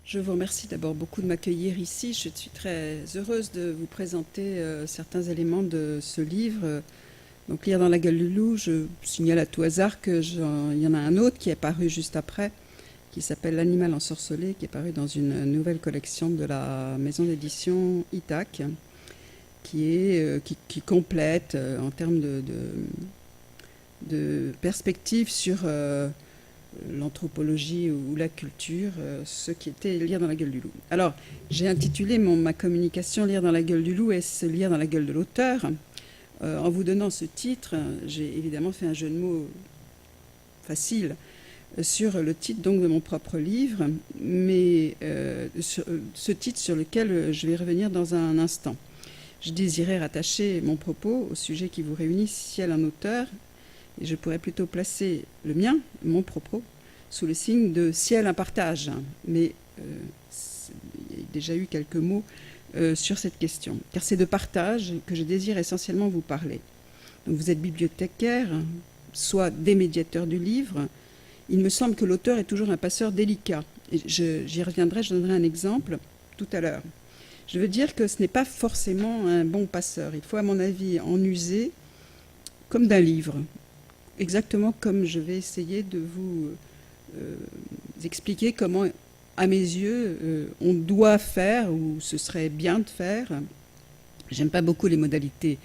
Je vous remercie d'abord beaucoup de m'accueillir ici. Je suis très heureuse de vous présenter certains éléments de ce livre. Donc, Lire dans la gueule du loup, je signale à tout hasard qu'il y en a un autre qui est paru juste après, qui s'appelle L'animal ensorcelé, qui est paru dans une nouvelle collection de la maison d'édition Itac, qui complète en termes de perspective sur l'anthropologie ou la culture, ce qui était Lire dans la gueule du loup. Alors, j'ai intitulé ma communication Lire dans la gueule du loup et se lire dans la gueule de l'auteur. En vous donnant ce titre, j'ai évidemment fait un jeu de mots facile sur le titre donc de mon propre livre, mais ce titre sur lequel je vais revenir dans un instant. Je désirais rattacher mon propos au sujet qui vous réunit, si elle est un auteur, et je pourrais plutôt placer le mien, mon propos, sous le signe de ciel un partage. Mais il y a déjà eu quelques mots sur cette question, car c'est de partage que je désire essentiellement vous parler. Donc vous êtes bibliothécaire, soit des médiateurs du livre. Il me semble que l'auteur est toujours un passeur délicat. Et j'y reviendrai, je donnerai un exemple tout à l'heure. Je veux dire que ce n'est pas forcément un bon passeur. Il faut, à mon avis, en user comme d'un livre. Exactement comme je vais essayer de vous expliquer comment, à mes yeux, on doit faire, ou ce serait bien de faire. J'aime pas beaucoup les modalités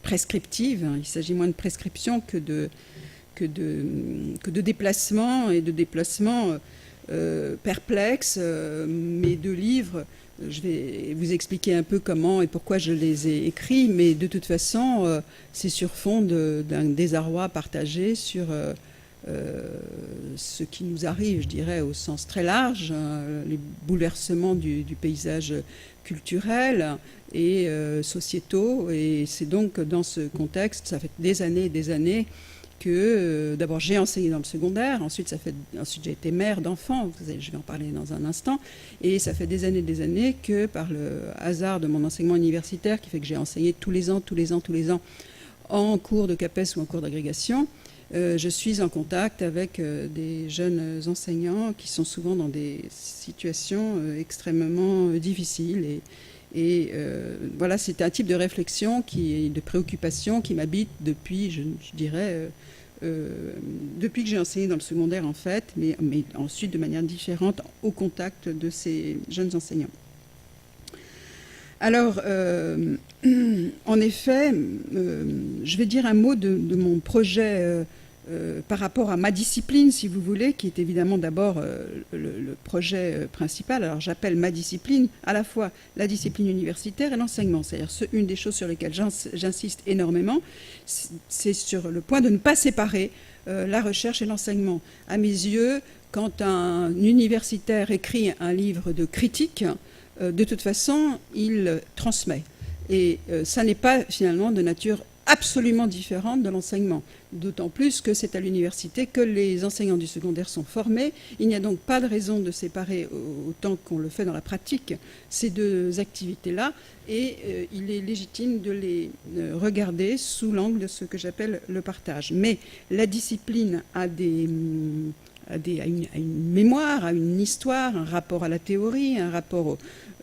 prescriptives. Il s'agit moins de prescription que de déplacement et de déplacement perplexe. Mes deux livres, je vais vous expliquer un peu comment et pourquoi je les ai écrits, mais de toute façon, c'est sur fond d'un désarroi partagé sur ce qui nous arrive, je dirais, au sens très large, les bouleversements du paysage culturel et sociétaux. Et c'est donc dans ce contexte, ça fait des années que d'abord j'ai enseigné dans le secondaire, ensuite j'ai été mère d'enfants, je vais en parler dans un instant, et ça fait des années que par le hasard de mon enseignement universitaire, qui fait que j'ai enseigné tous les ans, en cours de CAPES ou en cours d'agrégation, je suis en contact avec des jeunes enseignants qui sont souvent dans des situations extrêmement difficiles. Et voilà, c'est un type de réflexion, de préoccupation qui m'habite depuis, je dirais, depuis que j'ai enseigné dans le secondaire en fait, mais ensuite de manière différente au contact de ces jeunes enseignants. Alors, en effet, je vais dire un mot de mon projet par rapport à ma discipline, si vous voulez, qui est évidemment d'abord le projet principal. Alors, j'appelle ma discipline à la fois la discipline universitaire et l'enseignement. C'est-à-dire, une des choses sur lesquelles j'insiste énormément, c'est sur le point de ne pas séparer la recherche et l'enseignement. À mes yeux, quand un universitaire écrit un livre de critique, de toute façon, il transmet. Et ça n'est pas finalement de nature absolument différente de l'enseignement. D'autant plus que c'est à l'université que les enseignants du secondaire sont formés. Il n'y a donc pas de raison de séparer, autant qu'on le fait dans la pratique, ces deux activités-là. Et il est légitime de les regarder sous l'angle de ce que j'appelle le partage. Mais la discipline a une mémoire, a une histoire, un rapport à la théorie, un rapport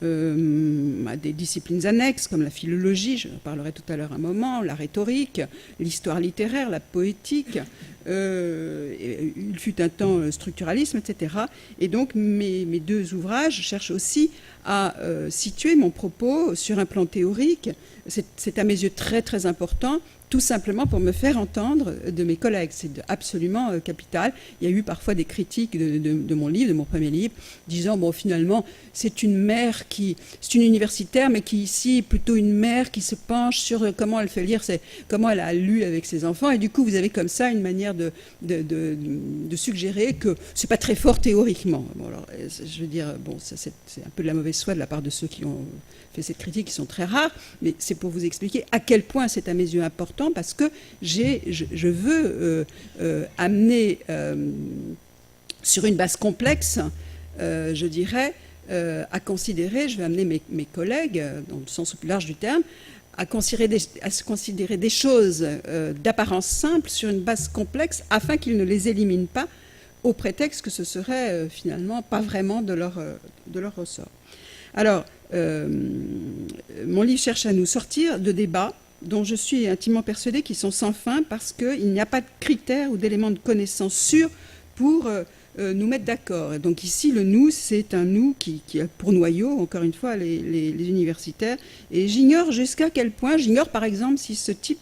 à des disciplines annexes comme la philologie, je en parlerai tout à l'heure un moment, la rhétorique, l'histoire littéraire, la poétique, il fut un temps structuralisme, etc. Et donc mes deux ouvrages cherchent aussi à situer mon propos sur un plan théorique. C'est à mes yeux très très important, tout simplement pour me faire entendre de mes collègues. C'est absolument capital. Il y a eu parfois des critiques de mon livre, de mon premier livre, disant, bon, finalement, c'est une mère c'est une universitaire, mais qui ici est plutôt une mère qui se penche sur comment elle fait lire, comment elle a lu avec ses enfants. Et du coup, vous avez comme ça une manière de suggérer que c'est pas très fort théoriquement. Bon, alors, je veux dire, bon, c'est un peu de la mauvaise foi de la part de ceux qui ont fait cette critique, qui sont très rares, mais c'est pour vous expliquer à quel point c'est à mes yeux important, parce que je veux amener sur une base complexe, je dirais, à considérer, je vais amener mes collègues, dans le sens le plus large du terme, à se considérer des choses d'apparence simple sur une base complexe, afin qu'ils ne les éliminent pas au prétexte que ce serait finalement pas vraiment de leur ressort. Alors, mon livre cherche à nous sortir de débats dont je suis intimement persuadée qu'ils sont sans fin parce qu'il n'y a pas de critères ou d'éléments de connaissance sûrs pour nous mettre d'accord. Et donc ici, le nous, c'est un nous qui a pour noyau, encore une fois, les universitaires. Et j'ignore jusqu'à quel point, j'ignore par exemple si ce type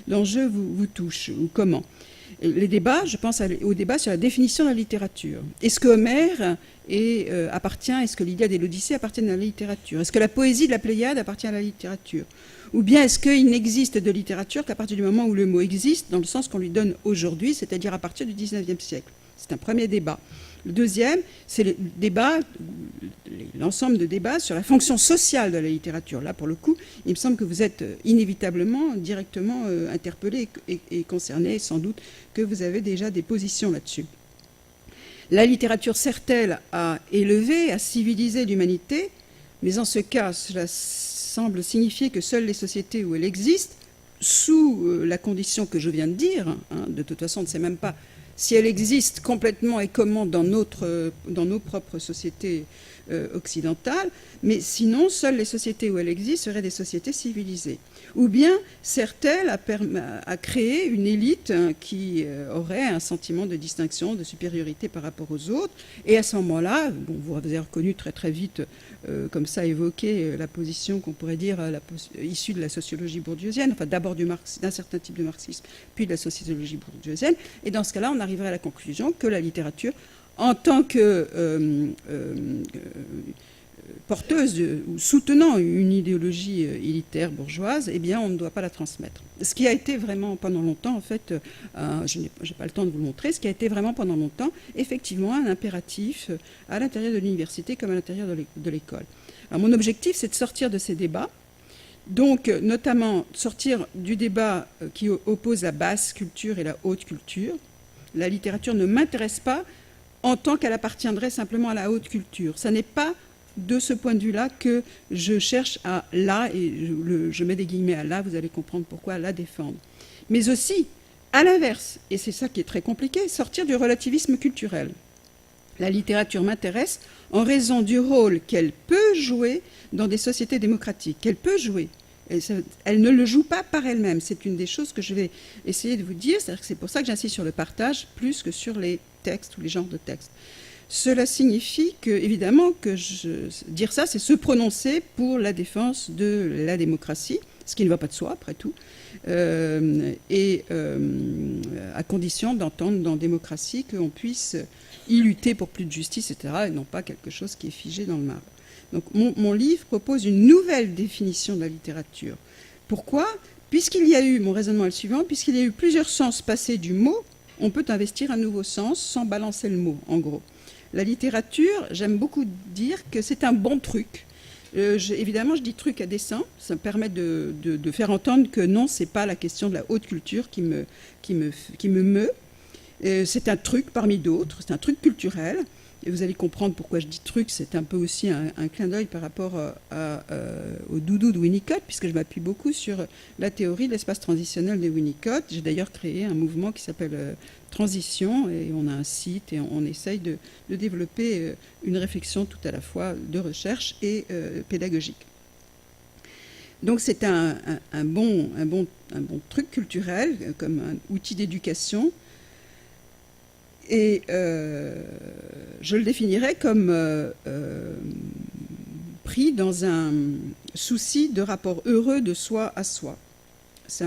d'enjeu vous touche ou comment. Les débats, je pense au débat sur la définition de la littérature. Est-ce que Homère appartient, est-ce que l'Iliade et l'Odyssée appartiennent à la littérature? Est-ce que la poésie de la Pléiade appartient à la littérature? Ou bien est-ce qu'il n'existe de littérature qu'à partir du moment où le mot existe, dans le sens qu'on lui donne aujourd'hui, c'est-à-dire à partir du XIXe siècle? C'est un premier débat. Le deuxième, c'est l'ensemble de débats sur la fonction sociale de la littérature. Là, pour le coup, il me semble que vous êtes inévitablement, directement interpellé et concerné, sans doute que vous avez déjà des positions là-dessus. La littérature sert-elle à élever, à civiliser l'humanité? Mais en ce cas, cela semble signifier que seules les sociétés où elle existe, sous la condition que je viens de dire, hein, de toute façon, on ne sait même pas si elle existe complètement et comment dans nos propres sociétés occidentales, mais sinon, seules les sociétés où elle existe seraient des sociétés civilisées. Ou bien sert-elle à créer une élite qui aurait un sentiment de distinction, de supériorité par rapport aux autres, et à ce moment-là, bon, vous avez reconnu très très vite, comme ça évoqué, la position qu'on pourrait dire issue de la sociologie bourdieusienne, enfin d'abord d'un certain type de marxisme, puis de la sociologie bourdieusienne, et dans ce cas-là, on arriverait à la conclusion que la littérature, en tant que porteuse ou soutenant une idéologie élitaire bourgeoise, eh bien, on ne doit pas la transmettre. Ce qui a été vraiment pendant longtemps, en fait, je n'ai pas le temps de vous le montrer, ce qui a été vraiment pendant longtemps, effectivement, un impératif à l'intérieur de l'université comme à l'intérieur de l'école. Alors, mon objectif, c'est de sortir de ces débats, donc notamment sortir du débat qui oppose la basse culture et la haute culture. La littérature ne m'intéresse pas en tant qu'elle appartiendrait simplement à la haute culture. Ça n'est pas de ce point de vue-là que je cherche à la, et je mets des guillemets à la, vous allez comprendre pourquoi, la défendre. Mais aussi, à l'inverse, et c'est ça qui est très compliqué, sortir du relativisme culturel. La littérature m'intéresse en raison du rôle qu'elle peut jouer dans des sociétés démocratiques, qu'elle peut jouer. Elle ne le joue pas par elle-même. C'est une des choses que je vais essayer de vous dire. C'est pour ça que j'insiste sur le partage plus que sur les textes ou les genres de textes. Cela signifie que, évidemment, dire ça, c'est se prononcer pour la défense de la démocratie, ce qui ne va pas de soi, après tout, à condition d'entendre dans démocratie qu'on puisse y lutter pour plus de justice, etc., et non pas quelque chose qui est figé dans le marbre. Donc mon livre propose une nouvelle définition de la littérature. Pourquoi? Puisqu'il y a eu, mon raisonnement est le suivant, puisqu'il y a eu plusieurs sens passés du mot, on peut investir un nouveau sens sans balancer le mot, en gros. La littérature, j'aime beaucoup dire que c'est un bon truc. Évidemment, je dis truc à dessein, ça me permet de faire entendre que non, c'est pas la question de la haute culture qui me meut. C'est un truc parmi d'autres, c'est un truc culturel. Et vous allez comprendre pourquoi je dis truc, c'est un peu aussi un clin d'œil par rapport au doudou de Winnicott, puisque je m'appuie beaucoup sur la théorie de l'espace transitionnel de Winnicott. J'ai d'ailleurs créé un mouvement qui s'appelle Transition, et on a un site, et on essaye de développer une réflexion tout à la fois de recherche et pédagogique. Donc c'est un bon truc culturel, comme un outil d'éducation. Et je le définirais comme pris dans un souci de rapport heureux de soi à soi. C'est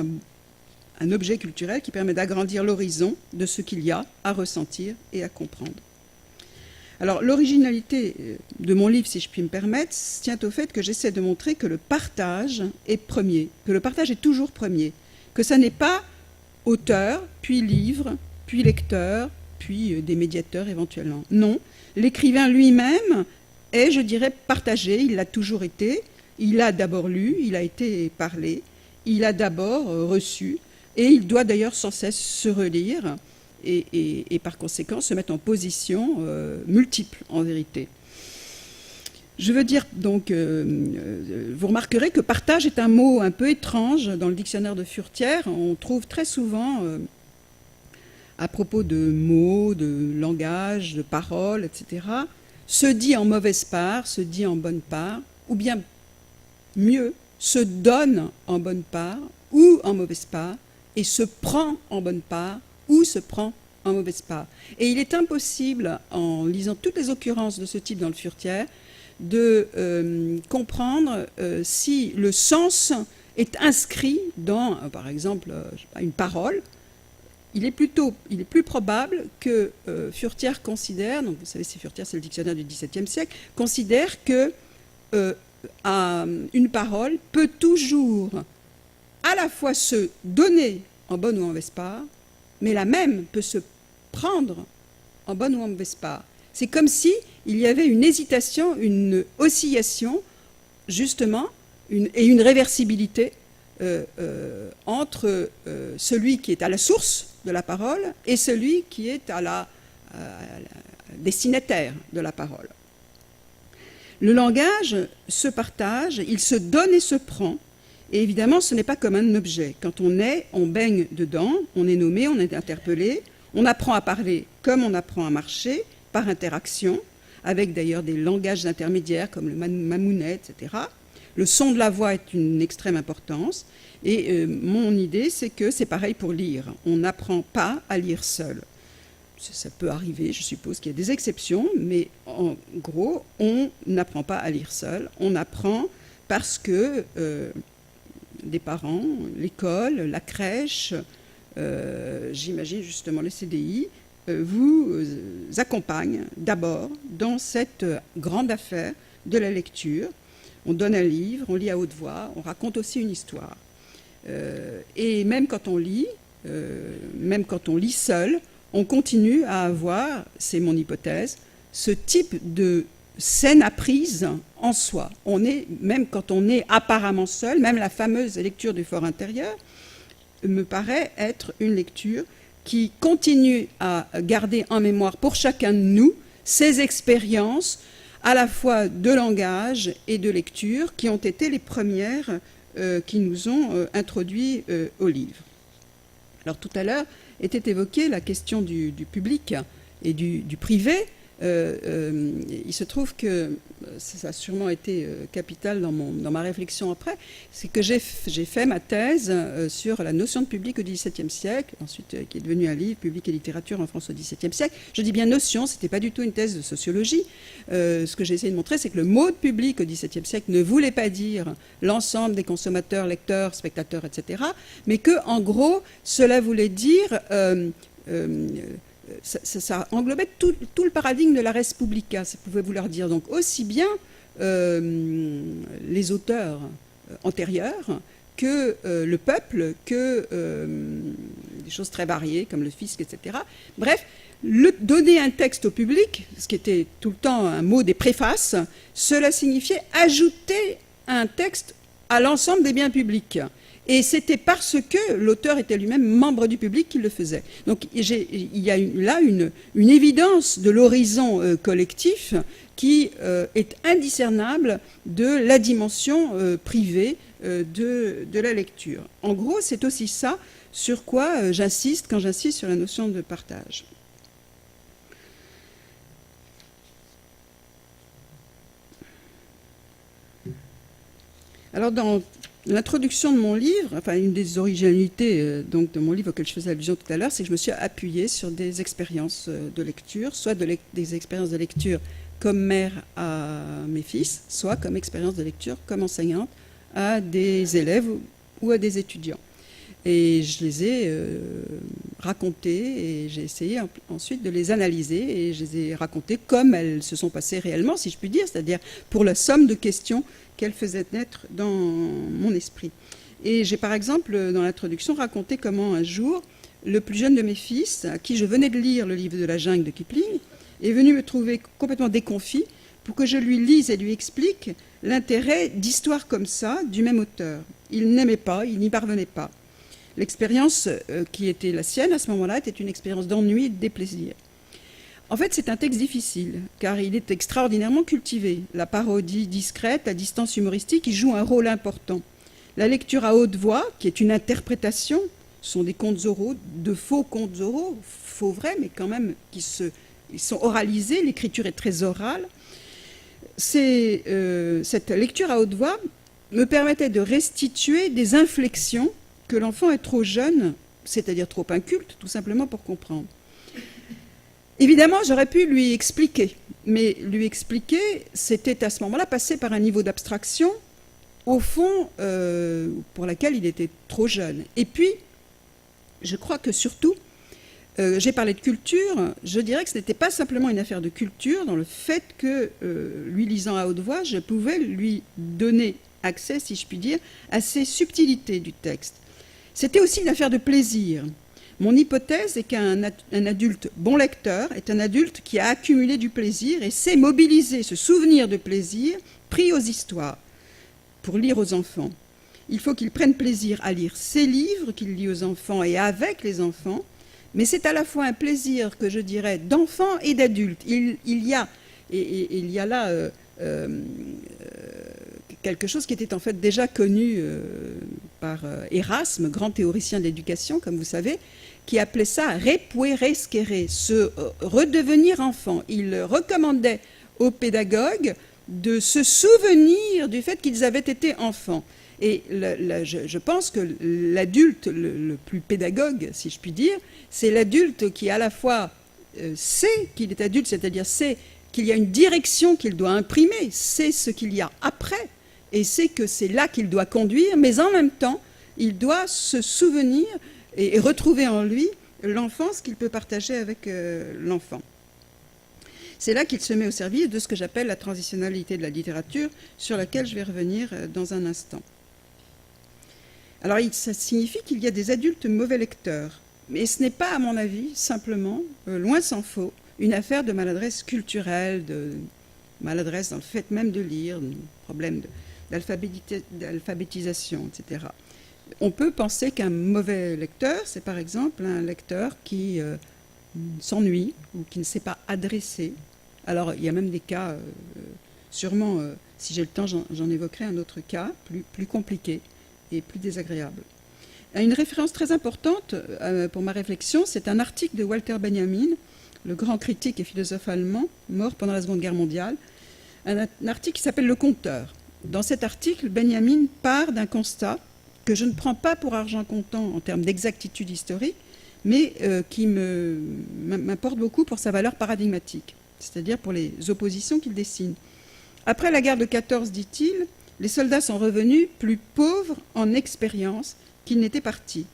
un objet culturel qui permet d'agrandir l'horizon de ce qu'il y a à ressentir et à comprendre. Alors l'originalité de mon livre, si je puis me permettre, tient au fait que j'essaie de montrer que le partage est premier, que le partage est toujours premier, que ça n'est pas auteur, puis livre, puis lecteur, puis des médiateurs éventuellement. Non, l'écrivain lui-même est, je dirais, partagé, il l'a toujours été, il a d'abord lu, il a été parlé, il a d'abord reçu, et il doit d'ailleurs sans cesse se relire, et par conséquent se mettre en position multiple, en vérité. Je veux dire, donc, vous remarquerez que partage est un mot un peu étrange dans le dictionnaire de Furetière. On trouve très souvent à propos de mots, de langage, de paroles, etc., se dit en mauvaise part, se dit en bonne part, ou bien mieux, se donne en bonne part ou en mauvaise part, et se prend en bonne part ou se prend en mauvaise part. Et il est impossible, en lisant toutes les occurrences de ce type dans le Furetière, de comprendre si le sens est inscrit dans, par exemple, je sais pas, une parole. Il est plus probable que Furetière considère, donc vous savez, Furetière, c'est le dictionnaire du XVIIe siècle, considère que une parole peut toujours à la fois se donner en bonne ou en mauvaise part, mais la même peut se prendre en bonne ou en mauvaise part. C'est comme si il y avait une hésitation, une oscillation, justement, et une réversibilité entre celui qui est à la source de la parole et celui qui est à la destinataire de la parole. Le langage se partage, il se donne et se prend, et évidemment ce n'est pas comme un objet. Quand on baigne dedans, on est nommé, on est interpellé, on apprend à parler comme on apprend à marcher, par interaction, avec d'ailleurs des langages intermédiaires comme le mamounet, etc. Le son de la voix est une extrême importance, et mon idée c'est que c'est pareil pour lire. On n'apprend pas à lire seul. Ça peut arriver, je suppose qu'il y a des exceptions, mais en gros, on n'apprend pas à lire seul. On apprend parce que les parents, l'école, la crèche, j'imagine justement les CDI, vous accompagnent d'abord dans cette grande affaire de la lecture. On donne un livre, on lit à haute voix, on raconte aussi une histoire. Et même quand on lit seul, on continue à avoir, c'est mon hypothèse, ce type de scène apprise en soi. Même quand on est apparemment seul, même la fameuse lecture du fort intérieur me paraît être une lecture qui continue à garder en mémoire pour chacun de nous ces expériences à la fois de langage et de lecture qui ont été les premières qui nous ont introduits au livre. Alors tout à l'heure était évoquée la question du public et du privé. Il se trouve que ça a sûrement été capital dans ma réflexion après, c'est que j'ai fait ma thèse sur la notion de public au XVIIe siècle, ensuite qui est devenue un livre, Public et littérature en France au XVIIe siècle. Je dis bien notion, ce n'était pas du tout une thèse de sociologie. Ce que j'ai essayé de montrer, c'est que le mot de public au XVIIe siècle ne voulait pas dire l'ensemble des consommateurs, lecteurs, spectateurs, etc., mais que, en gros, cela voulait dire ça englobait tout le paradigme de la res publica, ça pouvait vouloir dire donc aussi bien les auteurs antérieurs que le peuple, que des choses très variées comme le fisc, etc. Bref, donner un texte au public, ce qui était tout le temps un mot des préfaces, cela signifiait ajouter un texte à l'ensemble des biens publics. Et c'était parce que l'auteur était lui-même membre du public qu'il le faisait. Donc il y a là une évidence de l'horizon collectif qui est indiscernable de la dimension privée de la lecture. En gros, c'est aussi ça sur quoi j'insiste quand j'insiste sur la notion de partage. Alors dans l'introduction de mon livre, enfin une des originalités donc de mon livre auquel je faisais allusion tout à l'heure, c'est que je me suis appuyée sur des expériences de lecture, soit des expériences de lecture comme mère à mes fils, soit comme expérience de lecture comme enseignante à des élèves ou à des étudiants. Et je les ai racontées et j'ai essayé ensuite de les analyser et je les ai racontées comme elles se sont passées réellement, si je puis dire, c'est-à-dire pour la somme de questions qu'elles faisaient naître dans mon esprit. Et j'ai par exemple, dans l'introduction, raconté comment un jour, le plus jeune de mes fils, à qui je venais de lire le livre de la jungle de Kipling, est venu me trouver complètement déconfit pour que je lui lise et lui explique l'intérêt d'histoires comme ça, du même auteur. Il n'aimait pas, il n'y parvenait pas. L'expérience qui était la sienne à ce moment-là était une expérience d'ennui et de déplaisir. En fait, c'est un texte difficile, car il est extraordinairement cultivé. La parodie discrète, la distance humoristique, y joue un rôle important. La lecture à haute voix, qui est une interprétation, sont des contes oraux, de faux contes oraux, faux vrais, mais quand même ils sont oralisés, l'écriture est très orale. Cette lecture à haute voix me permettait de restituer des inflexions que l'enfant est trop jeune, c'est-à-dire trop inculte, tout simplement pour comprendre. Évidemment, j'aurais pu lui expliquer, mais lui expliquer, c'était à ce moment-là passer par un niveau d'abstraction, au fond, pour laquelle il était trop jeune. Et puis, je crois que surtout, j'ai parlé de culture, je dirais que ce n'était pas simplement une affaire de culture, dans le fait que, lui lisant à haute voix, je pouvais lui donner accès, si je puis dire, à ces subtilités du texte. C'était aussi une affaire de plaisir. Mon hypothèse est qu'un adulte bon lecteur est un adulte qui a accumulé du plaisir et sait mobiliser ce souvenir de plaisir pris aux histoires pour lire aux enfants. Il faut qu'il prenne plaisir à lire ses livres qu'il lit aux enfants et avec les enfants, mais c'est à la fois un plaisir que je dirais d'enfant et d'adulte. Il y a là quelque chose qui était en fait déjà connu par Erasme, grand théoricien de l'éducation, comme vous savez, qui appelait ça repuerescere, se redevenir enfant. Il recommandait aux pédagogues de se souvenir du fait qu'ils avaient été enfants. Et je pense que l'adulte le plus pédagogue, si je puis dire, c'est l'adulte qui à la fois sait qu'il est adulte, c'est-à-dire sait qu'il y a une direction qu'il doit imprimer, sait ce qu'il y a après, et sait que c'est là qu'il doit conduire, mais en même temps, il doit se souvenir et retrouver en lui l'enfance qu'il peut partager avec l'enfant. C'est là qu'il se met au service de ce que j'appelle la transitionnalité de la littérature, sur laquelle je vais revenir dans un instant. Alors, ça signifie qu'il y a des adultes mauvais lecteurs, mais ce n'est pas, à mon avis, simplement, loin s'en faut, une affaire de maladresse culturelle, de maladresse dans le fait même de lire, de problème d'alphabétisation, etc. On peut penser qu'un mauvais lecteur, c'est par exemple un lecteur qui s'ennuie ou qui ne sait pas adresser. Alors, il y a même des cas, sûrement, si j'ai le temps, j'en évoquerai un autre cas, plus compliqué et plus désagréable. Une référence très importante pour ma réflexion, c'est un article de Walter Benjamin, le grand critique et philosophe allemand, mort pendant la Seconde Guerre mondiale, un article qui s'appelle « Le Conteur ». Dans cet article, Benjamin part d'un constat que je ne prends pas pour argent comptant en termes d'exactitude historique, mais qui m'importe beaucoup pour sa valeur paradigmatique, c'est-à-dire pour les oppositions qu'il dessine. Après la guerre de 14, dit-il, les soldats sont revenus plus pauvres en expérience qu'ils n'étaient partis.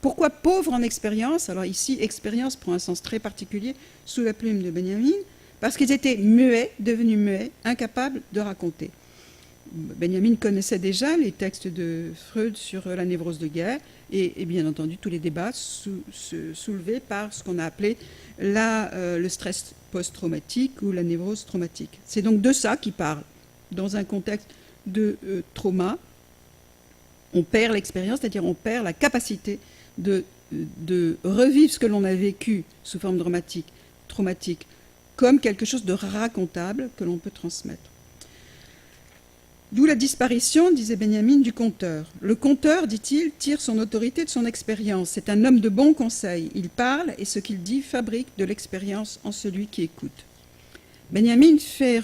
Pourquoi pauvres en expérience? Alors ici, expérience prend un sens très particulier sous la plume de Benjamin, parce qu'ils étaient muets, devenus muets, incapables de raconter. Benjamin connaissait déjà les textes de Freud sur la névrose de guerre et bien entendu tous les débats soulevés par ce qu'on a appelé le stress post-traumatique ou la névrose traumatique. C'est donc de ça qu'il parle. Dans un contexte de trauma, on perd l'expérience, c'est-à-dire on perd la capacité de revivre ce que l'on a vécu sous forme traumatique comme quelque chose de racontable que l'on peut transmettre. D'où la disparition, disait Benjamin, du conteur. Le conteur, dit-il, tire son autorité de son expérience. C'est un homme de bon conseil. Il parle et ce qu'il dit fabrique de l'expérience en celui qui écoute. Benjamin fait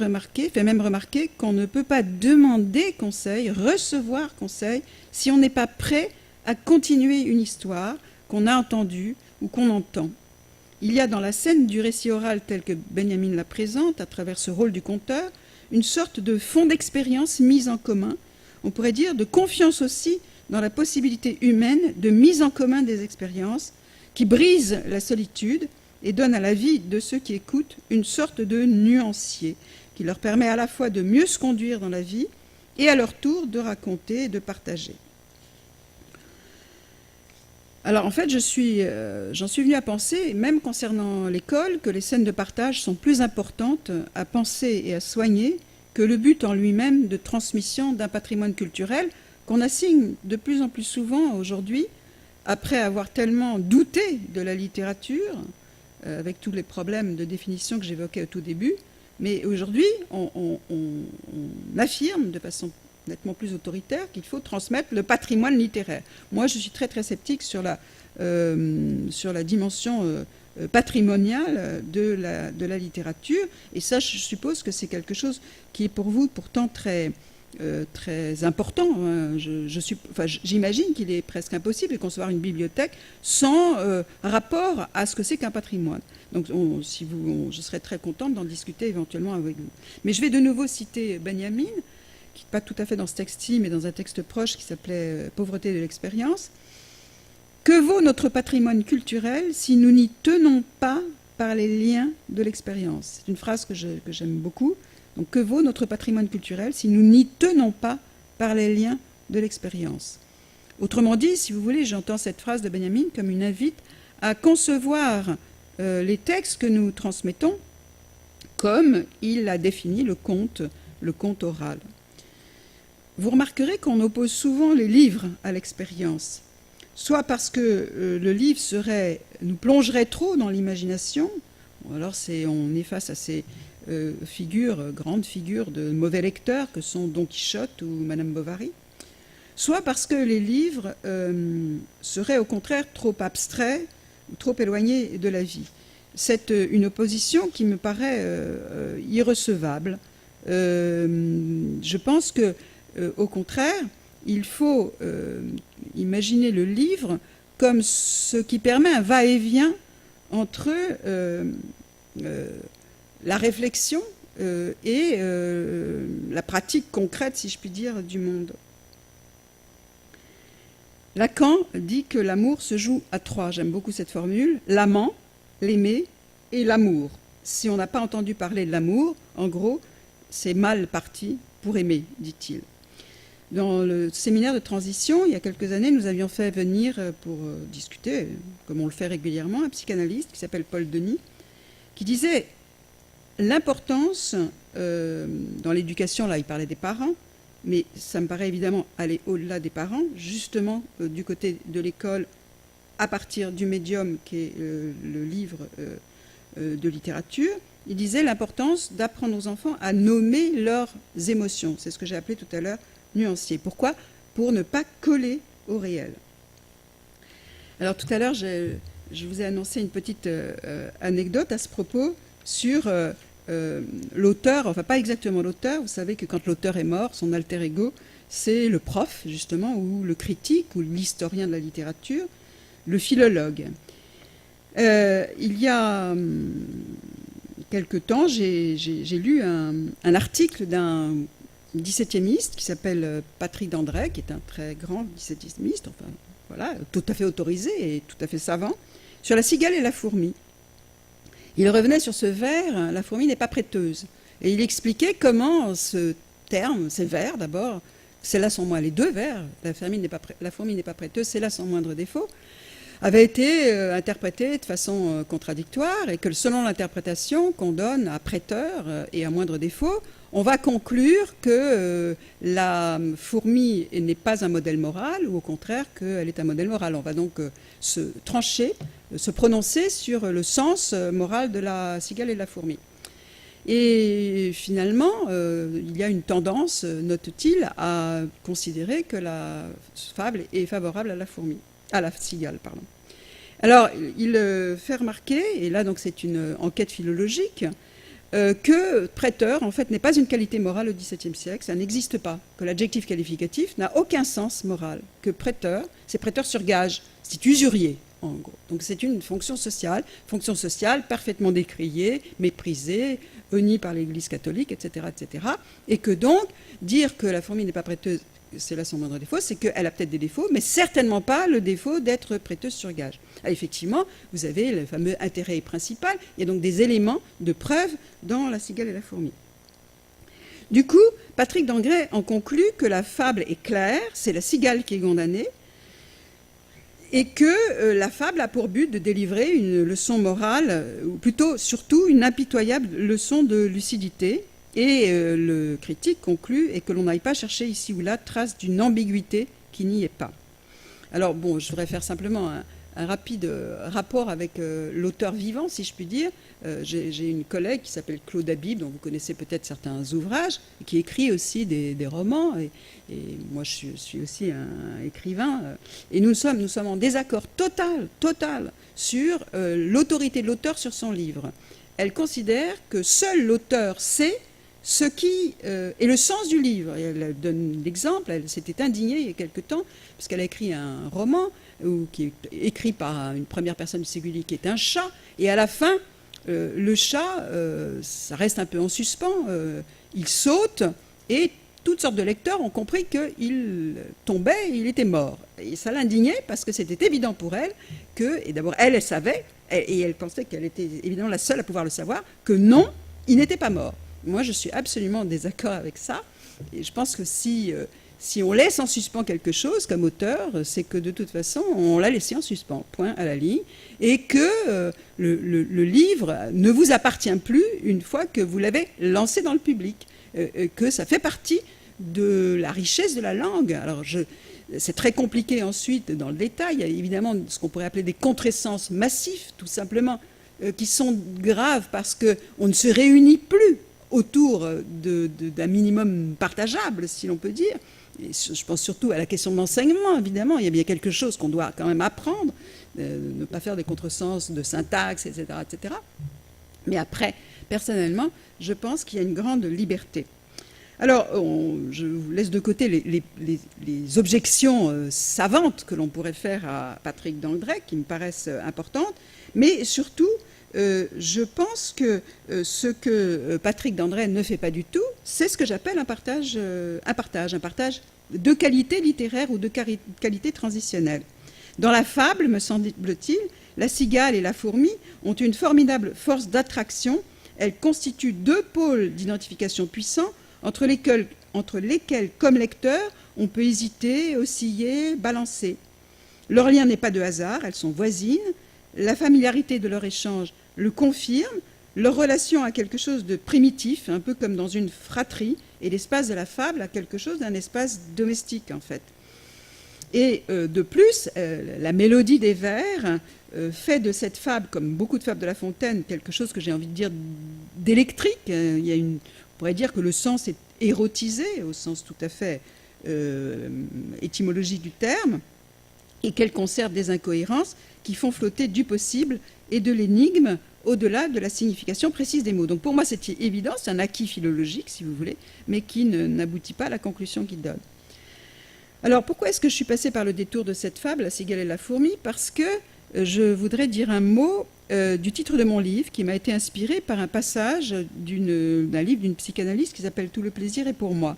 même remarquer qu'on ne peut pas demander conseil, recevoir conseil, si on n'est pas prêt à continuer une histoire qu'on a entendue ou qu'on entend. Il y a dans la scène du récit oral tel que Benjamin la présente, à travers ce rôle du conteur, une sorte de fond d'expérience mise en commun, on pourrait dire de confiance aussi dans la possibilité humaine de mise en commun des expériences qui brise la solitude et donne à la vie de ceux qui écoutent une sorte de nuancier qui leur permet à la fois de mieux se conduire dans la vie et à leur tour de raconter et de partager. Alors en fait, j'en suis venue à penser, même concernant l'école, que les scènes de partage sont plus importantes à penser et à soigner que le but en lui-même de transmission d'un patrimoine culturel qu'on assigne de plus en plus souvent aujourd'hui, après avoir tellement douté de la littérature, avec tous les problèmes de définition que j'évoquais au tout début, mais aujourd'hui, on affirme de façon nettement plus autoritaire, qu'il faut transmettre le patrimoine littéraire. Moi, je suis très très sceptique sur la dimension patrimoniale de la littérature, et ça, je suppose que c'est quelque chose qui est pour vous pourtant très important. J'imagine qu'il est presque impossible de concevoir une bibliothèque sans rapport à ce que c'est qu'un patrimoine. Donc, je serais très contente d'en discuter éventuellement avec vous. Mais je vais de nouveau citer Benjamin, qui n'est pas tout à fait dans ce texte-ci, mais dans un texte proche qui s'appelait « Pauvreté de l'expérience ». Que vaut notre patrimoine culturel si nous n'y tenons pas par les liens de l'expérience? C'est une phrase que j'aime beaucoup. Donc, que vaut notre patrimoine culturel si nous n'y tenons pas par les liens de l'expérience? Autrement dit, si vous voulez, j'entends cette phrase de Benjamin comme une invite à concevoir les textes que nous transmettons comme il a défini le conte oral. Vous remarquerez qu'on oppose souvent les livres à l'expérience, soit parce que le livre nous plongerait trop dans l'imagination, alors on est face à ces grandes figures de mauvais lecteurs que sont Don Quichotte ou Madame Bovary, soit parce que les livres seraient au contraire trop abstraits ou trop éloignés de la vie. C'est une opposition qui me paraît irrecevable. Je pense que, au contraire, il faut imaginer le livre comme ce qui permet un va-et-vient entre la réflexion et la pratique concrète, si je puis dire, du monde. Lacan dit que l'amour se joue à trois. J'aime beaucoup cette formule. L'amant, l'aimer et l'amour. Si on n'a pas entendu parler de l'amour, en gros, c'est mal parti pour aimer, dit-il. Dans le séminaire de transition, il y a quelques années, nous avions fait venir pour discuter, comme on le fait régulièrement, un psychanalyste qui s'appelle Paul Denis, qui disait l'importance, dans l'éducation, là il parlait des parents, mais ça me paraît évidemment aller au-delà des parents, justement du côté de l'école, à partir du médium qui est le livre de littérature. Il disait l'importance d'apprendre aux enfants à nommer leurs émotions. C'est ce que j'ai appelé tout à l'heure nuancier. Pourquoi? Pour ne pas coller au réel. Alors tout à l'heure, je vous ai annoncé une petite anecdote à ce propos sur l'auteur, enfin pas exactement l'auteur, vous savez que quand l'auteur est mort, son alter ego, c'est le prof, justement, ou le critique, ou l'historien de la littérature, le philologue. Il y a quelque temps, j'ai lu un article d'un 17e qui s'appelle Patrick Dandré, qui est un très grand 17e, enfin voilà, tout à fait autorisé et tout à fait savant, sur la cigale et la fourmi. Il revenait sur ce vers, la fourmi n'est pas prêteuse. Et il expliquait comment ce terme, ces vers d'abord, c'est là son moins les deux vers, la fourmi n'est pas prêteuse, c'est là son moindre défaut, avait été interprété de façon contradictoire et que selon l'interprétation qu'on donne à prêteur et à moindre défaut, on va conclure que la fourmi n'est pas un modèle moral ou au contraire qu'elle est un modèle moral. On va donc se prononcer sur le sens moral de la cigale et de la fourmi. Et finalement, il y a une tendance, note-t-il, à considérer que la fable est favorable à la cigale, pardon. Alors, il fait remarquer, et là donc c'est une enquête philologique, que prêteur, en fait, n'est pas une qualité morale au XVIIe siècle, ça n'existe pas, que l'adjectif qualificatif n'a aucun sens moral, que prêteur, c'est prêteur sur gage, c'est usurier, en gros. Donc c'est une fonction sociale parfaitement décriée, méprisée, honnie par l'Église catholique, etc., etc., et que donc, dire que la fourmi n'est pas prêteuse, c'est là son moindre défaut, c'est qu'elle a peut-être des défauts, mais certainement pas le défaut d'être prêteuse sur gage. Ah, effectivement, vous avez le fameux intérêt principal, il y a donc des éléments de preuve dans la cigale et la fourmi. Du coup, Patrick Dandré en conclut que la fable est claire, c'est la cigale qui est condamnée, et que la fable a pour but de délivrer une leçon morale, ou plutôt, surtout, une impitoyable leçon de lucidité. Et le critique conclut et que l'on n'aille pas chercher ici ou là trace d'une ambiguïté qui n'y est pas. Alors bon, je voudrais faire simplement rapide rapport avec l'auteur vivant, si je puis dire. J'ai une collègue qui s'appelle Claude Habib, dont vous connaissez peut-être certains ouvrages, qui écrit aussi des romans, et moi je suis aussi un écrivain, et nous sommes en désaccord total sur l'autorité de l'auteur sur son livre. Elle considère que seul l'auteur sait ce qui est le sens du livre. Et elle donne l'exemple, elle s'était indignée il y a quelque temps, parce qu'elle a écrit un roman qui est écrit par une première personne du singulier qui est un chat, et à la fin, le chat, ça reste un peu en suspens, il saute, et toutes sortes de lecteurs ont compris qu'il tombait et il était mort. Et ça l'indignait parce que c'était évident pour elle que, et d'abord elle savait, et elle pensait qu'elle était évidemment la seule à pouvoir le savoir, que non, il n'était pas mort. Moi, je suis absolument en désaccord avec ça. Et je pense que si on laisse en suspens quelque chose comme auteur, c'est que de toute façon, on l'a laissé en suspens, point à la ligne, et que le livre ne vous appartient plus une fois que vous l'avez lancé dans le public, que ça fait partie de la richesse de la langue. Alors, c'est très compliqué ensuite dans le détail. Il y a évidemment ce qu'on pourrait appeler des contresens massifs, tout simplement, qui sont graves parce qu'on ne se réunit plus autour d'un minimum partageable, si l'on peut dire. Et je pense surtout à la question de l'enseignement, évidemment. Il y a bien quelque chose qu'on doit quand même apprendre, ne pas faire des contresens de syntaxe, etc., etc. Mais après, personnellement, je pense qu'il y a une grande liberté. Alors, je vous laisse de côté les objections savantes que l'on pourrait faire à Patrick Dandré, qui me paraissent importantes, mais surtout, je pense que ce que Patrick Dandré ne fait pas du tout, c'est ce que j'appelle un partage de qualité littéraire ou de qualité transitionnelle. Dans la fable, me semble-t-il, la cigale et la fourmi ont une formidable force d'attraction. Elles constituent deux pôles d'identification puissants entre lesquels, comme lecteur, on peut hésiter, osciller, balancer. Leur lien n'est pas de hasard, elles sont voisines. La familiarité de leur échange le confirme. Leur relation a quelque chose de primitif, un peu comme dans une fratrie, et l'espace de la fable a quelque chose d'un espace domestique, en fait. Et de plus, la mélodie des vers fait de cette fable, comme beaucoup de fables de La Fontaine, quelque chose que j'ai envie de dire d'électrique. Il y a on pourrait dire que le sens est érotisé, au sens tout à fait étymologique du terme, et qu'elle conserve des incohérences qui font flotter du possible et de l'énigme au-delà de la signification précise des mots. Donc pour moi, c'est évident, c'est un acquis philologique, si vous voulez, mais qui n'aboutit pas à la conclusion qu'il donne. Alors pourquoi est-ce que je suis passée par le détour de cette fable, La cigale et la fourmi? Parce que je voudrais dire un mot du titre de mon livre, qui m'a été inspiré par un passage d'un livre d'une psychanalyste qui s'appelle « Tout le plaisir est pour moi ».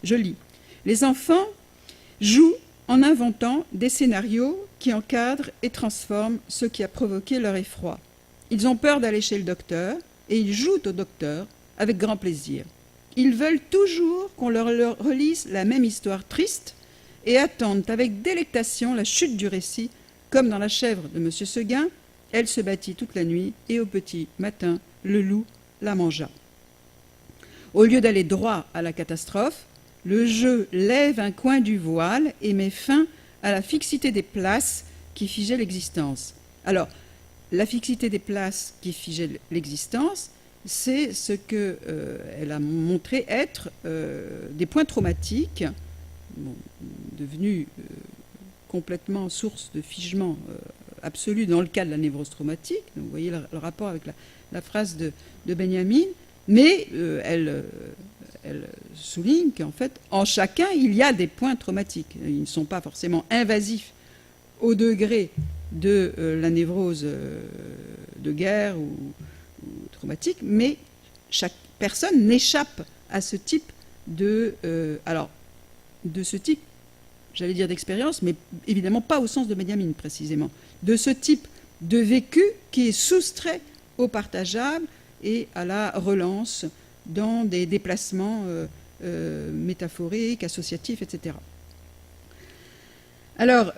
Je lis. « Les enfants jouent en inventant des scénarios qui encadrent et transforment ce qui a provoqué leur effroi. Ils ont peur d'aller chez le docteur et ils jouent au docteur avec grand plaisir. Ils veulent toujours qu'on leur relise la même histoire triste et attendent avec délectation la chute du récit, comme dans La chèvre de M. Seguin, elle se battit toute la nuit et au petit matin, le loup la mangea. Au lieu d'aller droit à la catastrophe, le jeu lève un coin du voile et met fin à la fixité des places qui figeaient l'existence. Alors, la fixité des places qui figeaient l'existence, c'est ce qu'elle a montré être des points traumatiques, devenus complètement source de figement absolu dans le cas de la névrose traumatique. Donc, vous voyez le rapport avec la phrase de Benjamin, mais elle souligne qu'en fait, en chacun, il y a des points traumatiques. Ils ne sont pas forcément invasifs au degré de la névrose de guerre ou traumatique, mais chaque personne n'échappe à ce type j'allais dire d'expérience, mais évidemment pas au sens de Benjamin précisément, de ce type de vécu qui est soustrait au partageable et à la relance dans des déplacements métaphoriques, associatifs, etc. Alors,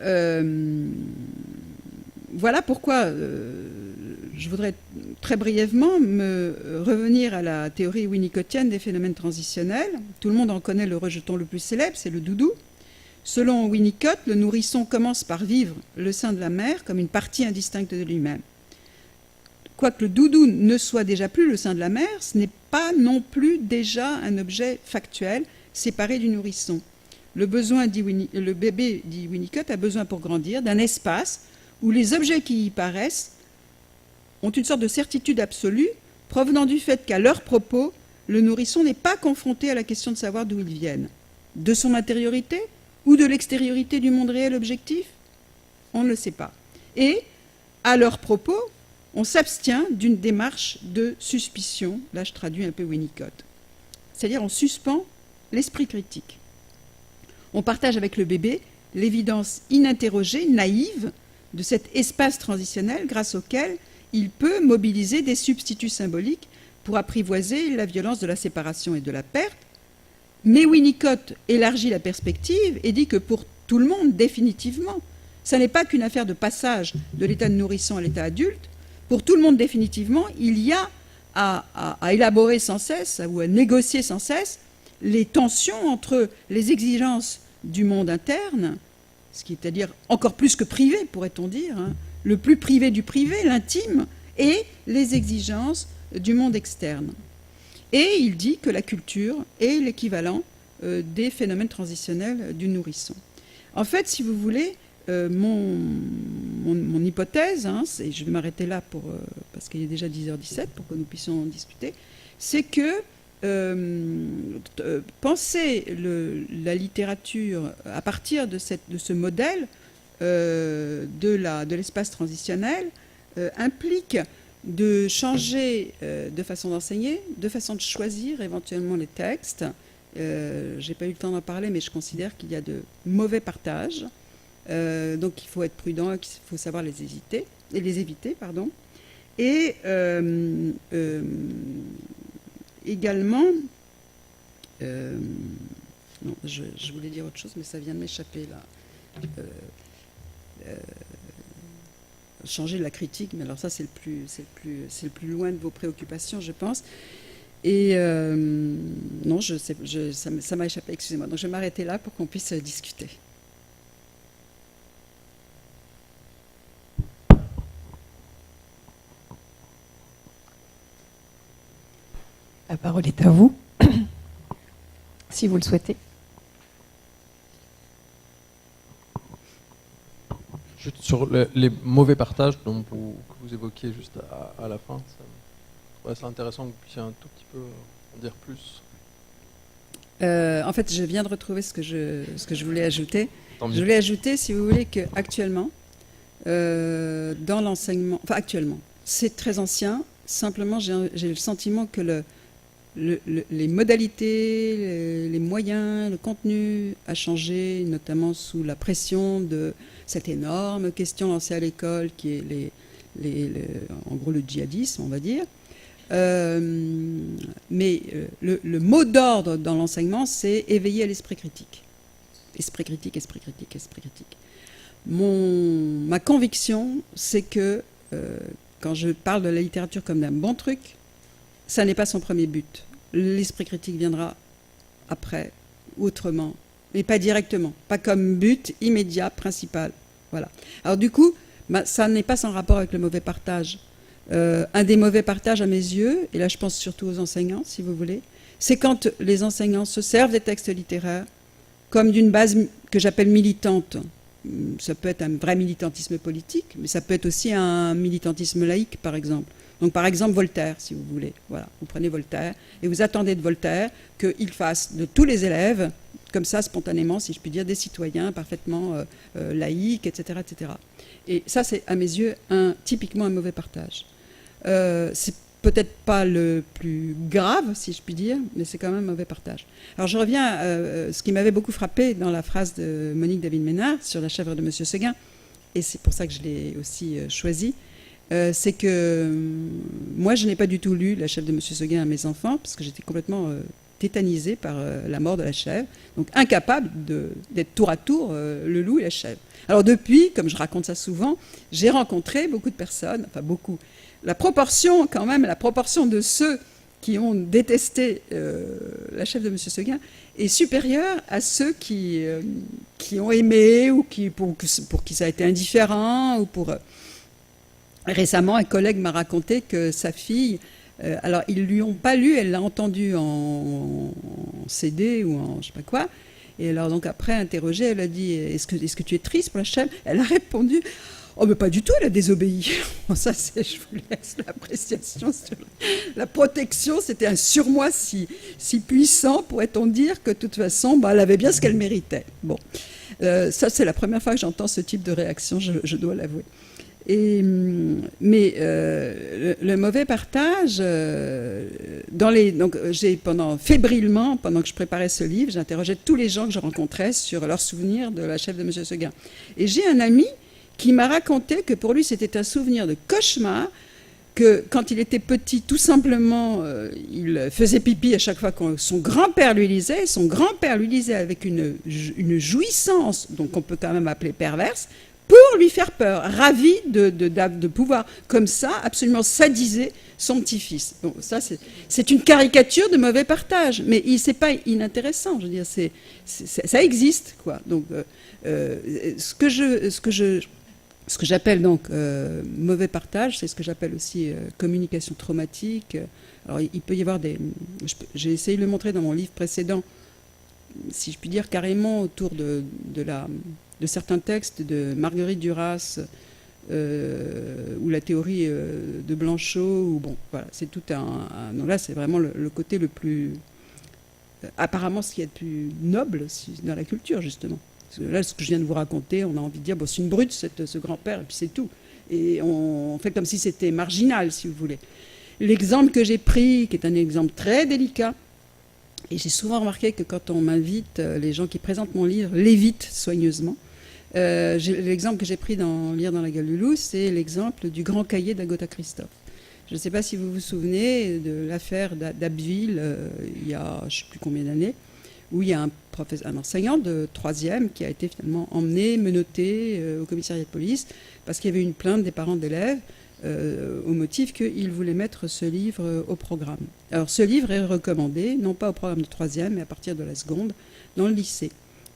voilà pourquoi je voudrais très brièvement revenir à la théorie winnicottienne des phénomènes transitionnels. Tout le monde en connaît le rejeton le plus célèbre, c'est le doudou. Selon Winnicott, le nourrisson commence par vivre le sein de la mère comme une partie indistincte de lui-même. Quoique le doudou ne soit déjà plus le sein de la mère, ce n'est pas non plus déjà un objet factuel séparé du nourrisson. Le bébé, dit Winnicott, a besoin pour grandir d'un espace où les objets qui y paraissent ont une sorte de certitude absolue provenant du fait qu'à leur propos, le nourrisson n'est pas confronté à la question de savoir d'où ils viennent. De son intériorité ou de l'extériorité du monde réel objectif? On ne le sait pas. Et, à leur propos, on s'abstient d'une démarche de suspicion. Là, je traduis un peu Winnicott. C'est-à-dire, on suspend l'esprit critique. On partage avec le bébé l'évidence ininterrogée, naïve, de cet espace transitionnel grâce auquel il peut mobiliser des substituts symboliques pour apprivoiser la violence de la séparation et de la perte. Mais Winnicott élargit la perspective et dit que pour tout le monde, définitivement, ça n'est pas qu'une affaire de passage de l'état de nourrisson à l'état adulte. Pour tout le monde, définitivement, il y a à élaborer sans cesse ou à négocier sans cesse les tensions entre les exigences du monde interne, ce qui est à dire encore plus que privé, pourrait-on dire, hein, le plus privé du privé, l'intime, et les exigences du monde externe. Et il dit que la culture est l'équivalent des phénomènes transitionnels du nourrisson. En fait, si vous voulez, mon hypothèse, hein, je vais m'arrêter là parce qu'il est déjà 10h17 pour que nous puissions en discuter, c'est que penser la littérature à partir de ce modèle de l'espace transitionnel implique de changer de façon d'enseigner, de façon de choisir éventuellement les textes. Je n'ai pas eu le temps d'en parler, mais je considère qu'il y a de mauvais partages. Donc il faut être prudent, il faut savoir les éviter. Et également, non, je voulais dire autre chose, mais ça vient de m'échapper là. Changer la critique, mais alors ça c'est le plus loin de vos préoccupations, je pense. Et non, ça m'a échappé, excusez-moi. Donc je vais m'arrêter là pour qu'on puisse discuter. La parole est à vous, si vous le souhaitez. Juste sur les mauvais partages que vous évoquiez juste à la fin, c'est intéressant que vous puissiez un tout petit peu en dire plus. En fait, je viens de retrouver ce que je voulais ajouter. Je voulais ajouter, si vous voulez, qu'actuellement, dans l'enseignement, enfin actuellement, c'est très ancien, simplement j'ai le sentiment que les modalités, les moyens, le contenu a changé, notamment sous la pression de cette énorme question lancée à l'école qui est en gros le djihadisme, on va dire. Mais le mot d'ordre dans l'enseignement, c'est éveiller à l'esprit critique. Esprit critique, esprit critique, esprit critique. Ma conviction, c'est que quand je parle de la littérature comme d'un bon truc, ça n'est pas son premier but. L'esprit critique viendra après, autrement, mais pas directement, pas comme but immédiat, principal. Voilà. Alors du coup, ça n'est pas sans rapport avec le mauvais partage. Un des mauvais partages à mes yeux, et là je pense surtout aux enseignants, si vous voulez, c'est quand les enseignants se servent des textes littéraires comme d'une base que j'appelle militante. Ça peut être un vrai militantisme politique, mais ça peut être aussi un militantisme laïque, par exemple. Donc, par exemple, Voltaire, si vous voulez. Voilà, vous prenez Voltaire et vous attendez de Voltaire qu'il fasse de tous les élèves, comme ça, spontanément, si je puis dire, des citoyens parfaitement laïques, etc., etc. Et ça, c'est, à mes yeux, typiquement un mauvais partage. C'est peut-être pas le plus grave, si je puis dire, mais c'est quand même un mauvais partage. Alors, je reviens à ce qui m'avait beaucoup frappé dans la phrase de Monique David-Ménard sur La chèvre de Monsieur Seguin, et c'est pour ça que je l'ai aussi choisi. C'est que moi, je n'ai pas du tout lu La chèvre de Monsieur Seguin à mes enfants, parce que j'étais complètement tétanisée par la mort de la chèvre, donc incapable d'être tour à tour le loup et la chèvre. Alors depuis, comme je raconte ça souvent, j'ai rencontré beaucoup de personnes, enfin beaucoup, la proportion quand même, la proportion de ceux qui ont détesté la chef de M. Seguin est supérieur à ceux qui ont aimé ou pour qui ça a été indifférent. Récemment, un collègue m'a raconté que sa fille, alors ils ne lui ont pas lu, elle l'a entendu en CD ou en je sais pas quoi. Et alors donc après, interrogée, elle a dit, est-ce que tu es triste pour la chef? Elle a répondu, oh mais pas du tout, elle a désobéi. Bon, ça c'est, je vous laisse l'appréciation sur la protection. C'était un surmoi si puissant, pourrait-on dire, que de toute façon, elle avait bien ce qu'elle méritait. Bon, ça c'est la première fois que j'entends ce type de réaction, je dois l'avouer. Mais le mauvais partage, donc fébrilement, pendant que je préparais ce livre, j'interrogeais tous les gens que je rencontrais sur leurs souvenirs de la chef de M. Seguin. Et j'ai un ami qui m'a raconté que pour lui c'était un souvenir de cauchemar, que quand il était petit, tout simplement, il faisait pipi à chaque fois que son grand-père lui lisait. Son grand-père lui lisait avec une jouissance, donc on peut quand même appeler perverse, pour lui faire peur, ravi de pouvoir, comme ça, absolument sadiser son petit-fils. Bon, ça, c'est une caricature de mauvais partage, mais c'est pas inintéressant. Je veux dire, ça existe, quoi. Donc, ce que j'appelle donc mauvais partage, c'est ce que j'appelle aussi communication traumatique. Alors, il peut y avoir j'ai essayé de le montrer dans mon livre précédent, si je puis dire, carrément autour de certains textes de Marguerite Duras ou la théorie de Blanchot. Ou bon, voilà, c'est tout non, là, c'est vraiment le côté le plus... apparemment, ce qui est le plus noble dans la culture, justement. Parce que là, ce que je viens de vous raconter, on a envie de dire, bon, c'est une brute, ce grand-père, et puis c'est tout. Et on fait comme si c'était marginal, si vous voulez. L'exemple que j'ai pris, qui est un exemple très délicat, et j'ai souvent remarqué que quand on m'invite, les gens qui présentent mon livre l'évitent soigneusement. L'exemple que j'ai pris dans Lire dans la gueule du loup, c'est l'exemple du grand cahier d'Agatha Christophe. Je ne sais pas si vous vous souvenez de l'affaire d'Abbeville, il y a je ne sais plus combien d'années, où il y a un enseignant de 3e qui a été finalement emmené, menotté au commissariat de police, parce qu'il y avait une plainte des parents d'élèves au motif qu'il voulait mettre ce livre au programme. Alors ce livre est recommandé, non pas au programme de 3e, mais à partir de la seconde, dans le lycée.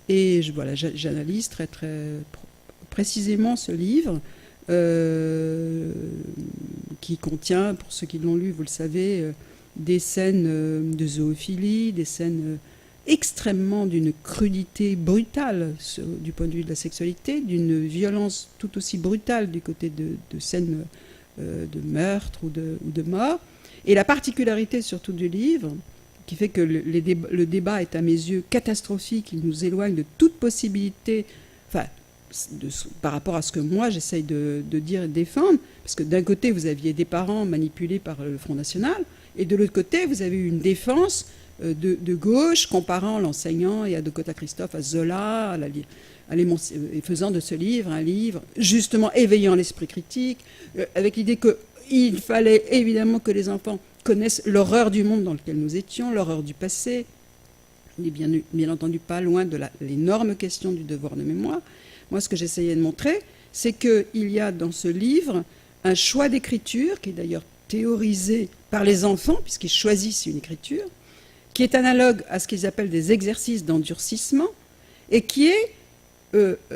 Et j'analyse très, très précisément ce livre, qui contient, pour ceux qui l'ont lu, vous le savez, des scènes de zoophilie, des scènes extrêmement d'une crudité brutale du point de vue de la sexualité, d'une violence tout aussi brutale du côté de scènes de meurtre ou de mort. Et la particularité surtout du livre, qui fait que le débat est à mes yeux catastrophique, il nous éloigne de toute possibilité, enfin, par rapport à ce que moi j'essaye de dire et de défendre, parce que d'un côté vous aviez des parents manipulés par le Front National, et de l'autre côté vous avez eu une défense de gauche comparant l'enseignant et Agatha Christophe à Zola, et faisant de ce livre un livre justement éveillant l'esprit critique, avec l'idée qu'il fallait évidemment que les enfants connaissent l'horreur du monde dans lequel nous étions, l'horreur du passé. On n'est bien entendu pas loin de l'énorme question du devoir de mémoire. Moi, ce que j'essayais de montrer, c'est qu'il y a dans ce livre un choix d'écriture, qui est d'ailleurs théorisé par les enfants, puisqu'ils choisissent une écriture, qui est analogue à ce qu'ils appellent des exercices d'endurcissement, et qui est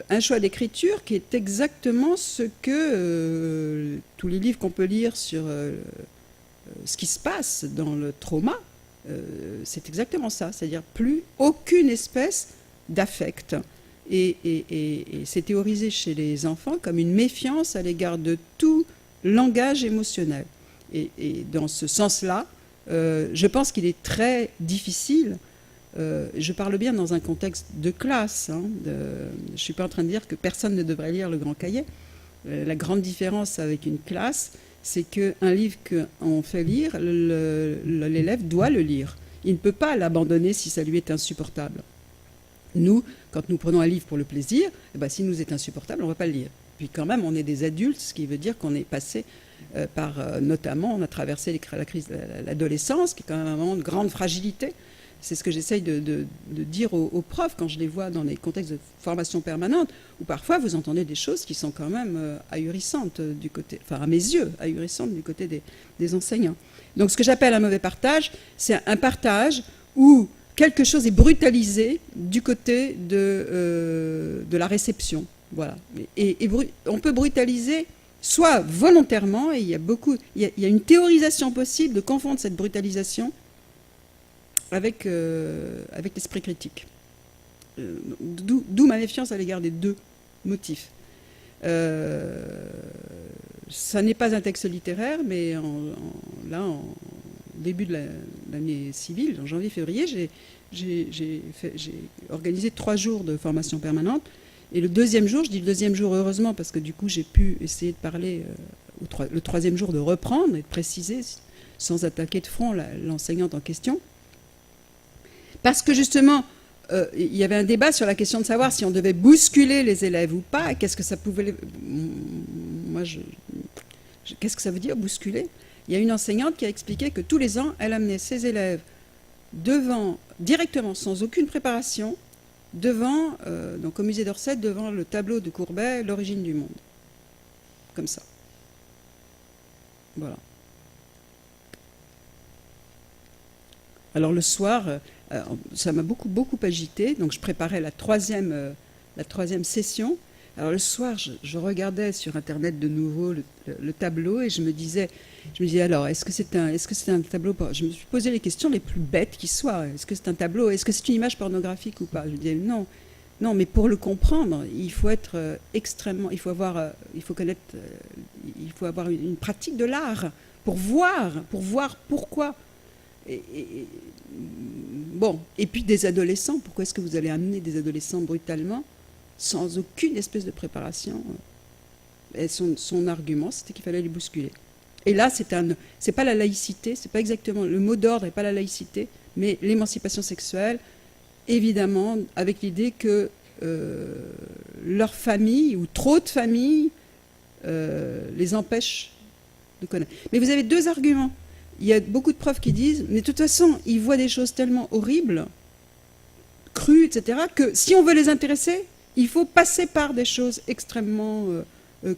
un choix d'écriture qui est exactement ce que tous les livres qu'on peut lire sur... ce qui se passe dans le trauma, c'est exactement ça, c'est-à-dire plus aucune espèce d'affect. Et c'est théorisé chez les enfants comme une méfiance à l'égard de tout langage émotionnel. Et dans ce sens-là, je pense qu'il est très difficile, je parle bien dans un contexte de classe, je ne suis pas en train de dire que personne ne devrait lire le grand cahier. La grande différence avec une classe, c'est qu'un livre qu'on fait lire, l'élève doit le lire. Il ne peut pas l'abandonner si ça lui est insupportable. Nous, quand nous prenons un livre pour le plaisir, s'il nous est insupportable, on ne va pas le lire. Puis quand même, on est des adultes, ce qui veut dire qu'on est passé notamment, on a traversé la crise de l'adolescence, qui est quand même un moment de grande fragilité. c'est ce que j'essaye de dire aux profs quand je les vois dans les contextes de formation permanente, où parfois vous entendez des choses qui sont quand même ahurissantes du côté, enfin à mes yeux, ahurissantes du côté des enseignants. Donc ce que j'appelle un mauvais partage, c'est un partage où quelque chose est brutalisé du côté de la réception. Voilà. Et on peut brutaliser soit volontairement, et il y a une théorisation possible de confondre cette brutalisation avec l'esprit critique. D'où ma méfiance à l'égard des deux motifs. Ça n'est pas un texte littéraire, mais là, en début de l'année civile, en janvier-février, j'ai organisé 3 jours de formation permanente. Et le deuxième jour, je dis le deuxième jour heureusement, parce que du coup j'ai pu essayer de parler, le troisième jour de reprendre et de préciser, sans attaquer de front l'enseignante en question. Parce que justement, il y avait un débat sur la question de savoir si on devait bousculer les élèves ou pas. Qu'est-ce que ça pouvait... Moi, qu'est-ce que ça veut dire, bousculer? Il y a une enseignante qui a expliqué que tous les ans, elle amenait ses élèves directement, sans aucune préparation, donc au musée d'Orsay, devant le tableau de Courbet, L'origine du monde. Comme ça. Voilà. Alors le soir, ça m'a beaucoup agité, donc je préparais la troisième session. Alors le soir, je regardais sur Internet de nouveau le tableau et je me disais alors, est-ce que c'est un tableau... Je me suis posé les questions les plus bêtes qui soient. Est-ce que c'est un tableau? Est-ce que c'est une image pornographique ou pas? Je me disais non, mais pour le comprendre, il faut être extrêmement... Il faut avoir une pratique de l'art pour voir pourquoi. Bon, et puis des adolescents. Pourquoi est-ce que vous allez amener des adolescents brutalement sans aucune espèce de préparation? Et son argument, c'était qu'il fallait les bousculer. Et là, c'est pas la laïcité, c'est pas exactement le mot d'ordre, n'est pas la laïcité, mais l'émancipation sexuelle, évidemment, avec l'idée que leur famille ou trop de familles les empêchent de connaître. Mais vous avez 2 arguments. Il y a beaucoup de profs qui disent, mais de toute façon, ils voient des choses tellement horribles, crues, etc., que si on veut les intéresser, il faut passer par des choses extrêmement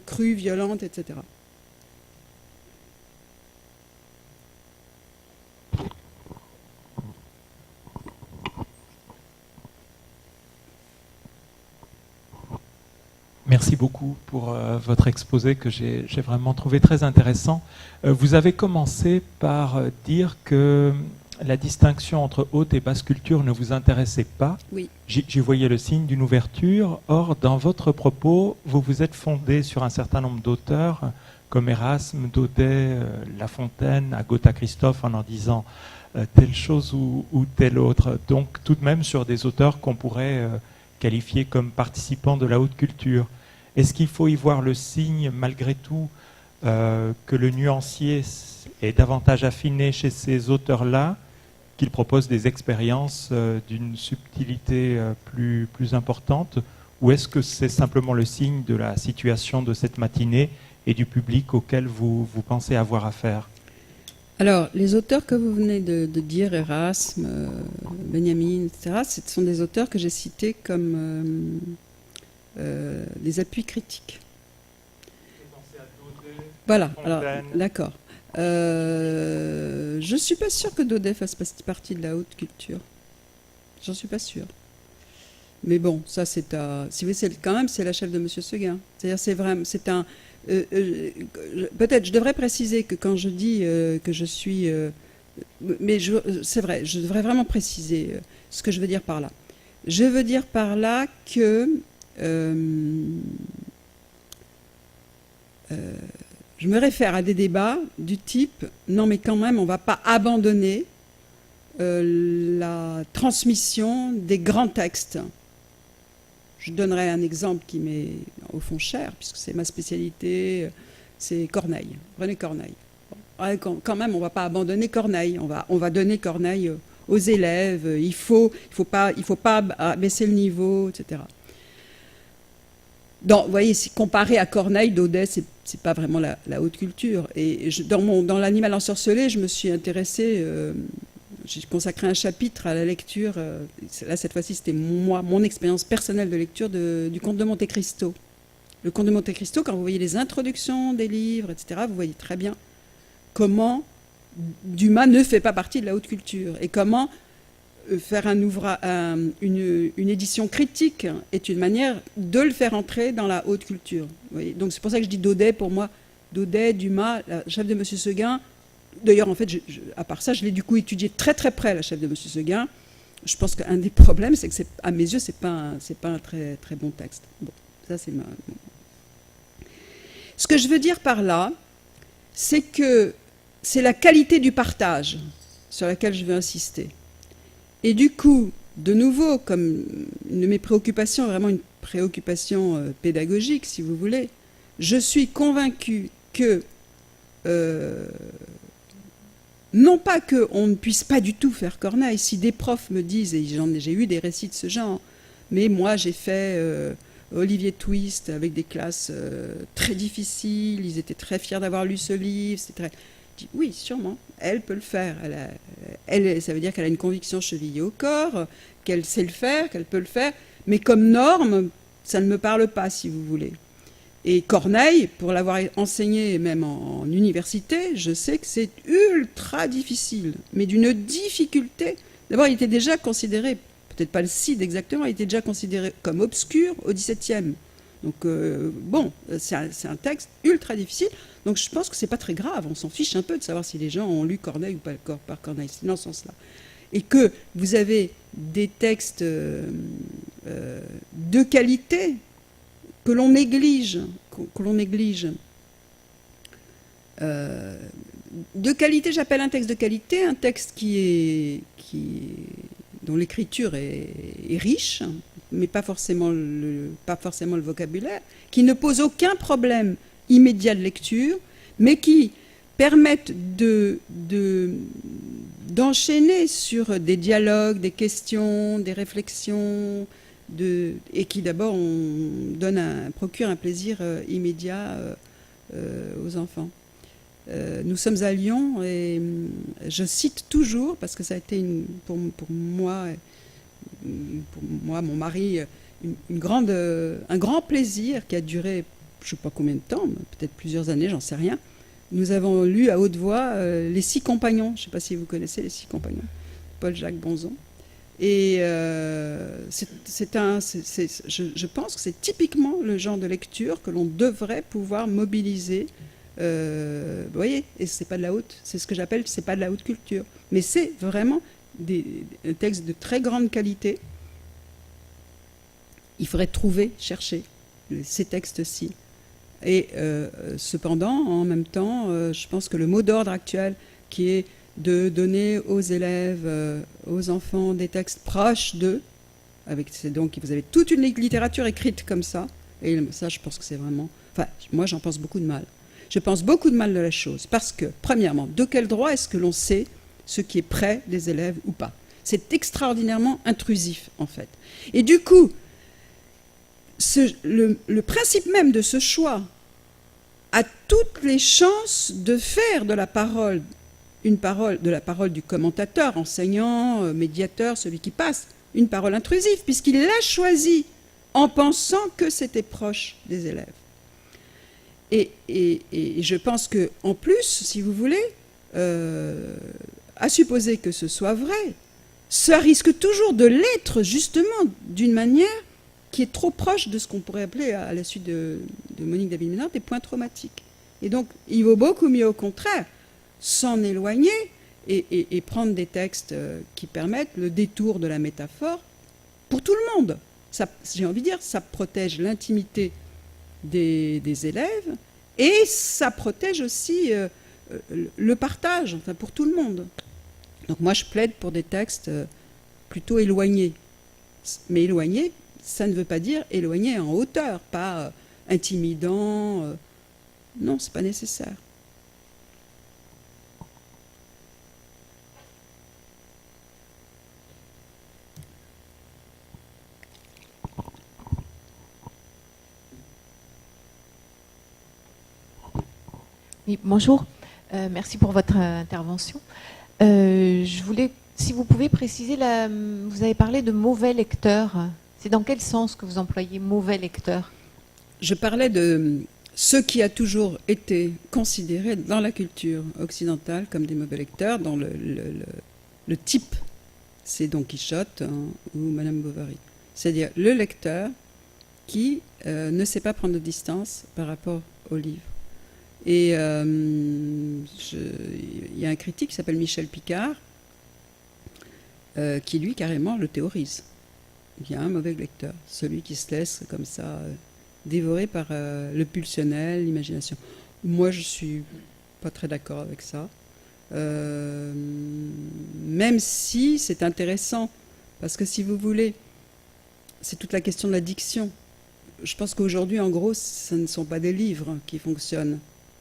crues, violentes, etc. Merci beaucoup pour votre exposé que j'ai vraiment trouvé très intéressant. Vous avez commencé par dire que la distinction entre haute et basse culture ne vous intéressait pas. Oui. J'y voyais le signe d'une ouverture. Or, dans votre propos, vous vous êtes fondé sur un certain nombre d'auteurs, comme Erasme, Daudet, La Fontaine, Agatha Christophe, en disant telle chose ou telle autre. Donc, tout de même sur des auteurs qu'on pourrait qualifier comme participants de la haute culture. Est-ce qu'il faut y voir le signe, malgré tout, que le nuancier est davantage affiné chez ces auteurs-là, qu'ils proposent des expériences d'une subtilité plus importante, ou est-ce que c'est simplement le signe de la situation de cette matinée et du public auquel vous pensez avoir affaire? Alors, les auteurs que vous venez de dire, Erasme, Benjamin, etc., ce sont des auteurs que j'ai cités comme des appuis critiques. Voilà, alors, d'accord. Je ne suis pas sûre que Daudet fasse partie de la haute culture. J'en suis pas sûre. Mais bon, ça c'est si vous voulez, quand même, c'est la chef de Monsieur Seguin. C'est-à-dire, c'est vraiment, c'est un... peut-être, je devrais préciser que quand je dis que je suis... mais c'est vrai, je devrais vraiment préciser ce que je veux dire par là. Je veux dire par là que... je me réfère à des débats du type « Non, mais quand même, on ne va pas abandonner la transmission des grands textes. » Je donnerai un exemple qui m'est au fond cher, puisque c'est ma spécialité, c'est Corneille, René Corneille. Bon, quand même, on ne va pas abandonner Corneille, on va donner Corneille aux élèves, il faut pas baisser le niveau, etc. Donc, vous voyez, comparé à Corneille, Daudet, c'est pas vraiment la haute culture. Et dans l'Animal ensorcelé, je me suis intéressée, j'ai consacré un chapitre à la lecture. Là, cette fois-ci, c'était mon expérience personnelle de lecture du Comte de Monte Cristo. Le Comte de Monte Cristo, quand vous voyez les introductions des livres, etc., vous voyez très bien comment Dumas ne fait pas partie de la haute culture et comment faire une édition critique est une manière de le faire entrer dans la haute culture. Vous voyez. Donc c'est pour ça que je dis Daudet, pour moi, Daudet, Dumas, la chef de M. Seguin. D'ailleurs, en fait, à part ça, je l'ai du coup étudié très très près, la chef de M. Seguin. Je pense qu'un des problèmes, c'est que à mes yeux, c'est pas un très très bon texte. Bon, ça c'est Ce que je veux dire par là, c'est que c'est la qualité du partage sur laquelle je veux insister. Et du coup, de nouveau, comme une de mes préoccupations, vraiment une préoccupation pédagogique, si vous voulez, je suis convaincue que, non pas qu'on ne puisse pas du tout faire Corneille, si des profs me disent, et j'ai eu des récits de ce genre, mais moi j'ai fait Olivier Twist avec des classes très difficiles, ils étaient très fiers d'avoir lu ce livre, c'est très... Oui, sûrement, elle peut le faire. Ça veut dire qu'elle a une conviction chevillée au corps, qu'elle sait le faire, qu'elle peut le faire. Mais comme norme, ça ne me parle pas, si vous voulez. Et Corneille, pour l'avoir enseigné même en université, je sais que c'est ultra difficile, mais d'une difficulté. D'abord, il était déjà considéré, peut-être pas le Cid exactement, il était déjà considéré comme obscur au XVIIe. Donc, bon, c'est un texte ultra difficile. Donc, je pense que c'est pas très grave. On s'en fiche un peu de savoir si les gens ont lu Corneille ou pas par Corneille. C'est dans ce sens-là. Et que vous avez des textes de qualité que l'on néglige. De qualité, j'appelle un texte de qualité, un texte dont l'écriture est riche, mais pas forcément le vocabulaire, qui ne pose aucun problème immédiat de lecture, mais qui permettent d'enchaîner sur des dialogues, des questions, des réflexions, et qui d'abord procurent un plaisir immédiat aux enfants. Nous sommes à Lyon et je cite toujours, parce que ça a été pour moi, mon mari, un grand plaisir qui a duré, je ne sais pas combien de temps, peut-être plusieurs années, j'en sais rien. Nous avons lu à haute voix Les Six Compagnons. Je ne sais pas si vous connaissez Les Six Compagnons, Paul-Jacques Bonzon. Et je pense que c'est typiquement le genre de lecture que l'on devrait pouvoir mobiliser. Vous voyez, et c'est pas de la haute, c'est ce que j'appelle, c'est pas de la haute culture, mais c'est vraiment des textes de très grande qualité. Il faudrait chercher ces textes-ci. Et cependant, en même temps, je pense que le mot d'ordre actuel, qui est de donner aux élèves, aux enfants, des textes proches d'eux, donc vous avez toute une littérature écrite comme ça, et ça, je pense que c'est vraiment... Enfin, moi, j'en pense beaucoup de mal. Je pense beaucoup de mal de la chose, parce que, premièrement, de quel droit est-ce que l'on sait ce qui est près des élèves ou pas? C'est extraordinairement intrusif, en fait. Et du coup, le principe même de ce choix a toutes les chances de faire de la parole de la parole du commentateur, enseignant, médiateur, celui qui passe, une parole intrusive, puisqu'il l'a choisi en pensant que c'était proche des élèves. Et je pense qu'en plus, si vous voulez, à supposer que ce soit vrai, ça risque toujours de l'être justement d'une manière qui est trop proche de ce qu'on pourrait appeler, à la suite de Monique David-Ménard, des points traumatiques. Et donc, il vaut beaucoup mieux, au contraire, s'en éloigner et prendre des textes qui permettent le détour de la métaphore pour tout le monde. J'ai envie de dire, ça protège l'intimité des élèves et ça protège aussi le partage, enfin, pour tout le monde. Donc moi, je plaide pour des textes plutôt éloignés. Mais éloignés, ça ne veut pas dire éloigné en hauteur, pas intimidant. Non, c'est pas nécessaire. Oui, bonjour. Merci pour votre intervention. Je voulais Si vous pouvez préciser, vous avez parlé de mauvais lecteurs. C'est dans quel sens que vous employez mauvais lecteurs? Je parlais de ce qui a toujours été considéré dans la culture occidentale comme des mauvais lecteurs, dans le type, c'est Don Quichotte, hein, ou Madame Bovary. C'est-à-dire le lecteur qui ne sait pas prendre de distance par rapport au livre. Et il y a un critique qui s'appelle Michel Picard, qui lui carrément le théorise. Il y a un mauvais lecteur, celui qui se laisse comme ça dévorer par le pulsionnel, l'imagination. Moi, je suis pas très d'accord avec ça. Même si c'est intéressant, parce que si vous voulez, c'est toute la question de la diction. Je pense qu'aujourd'hui, en gros, ce ne sont pas des livres qui fonctionnent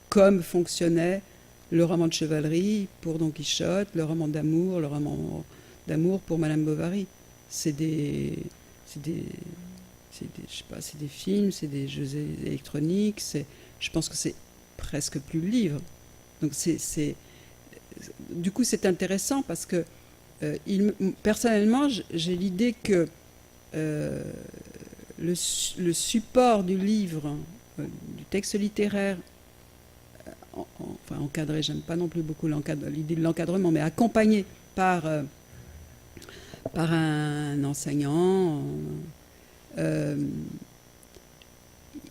comme fonctionnait le roman de chevalerie pour Don Quichotte, le roman d'amour pour Madame Bovary. C'est des films, c'est des jeux électroniques. Je pense que c'est presque plus le livre. Donc du coup, c'est intéressant parce que personnellement, j'ai l'idée que le support du livre, du texte littéraire, enfin encadré, j'aime pas non plus beaucoup l'idée de l'encadrement, mais accompagné par un enseignant,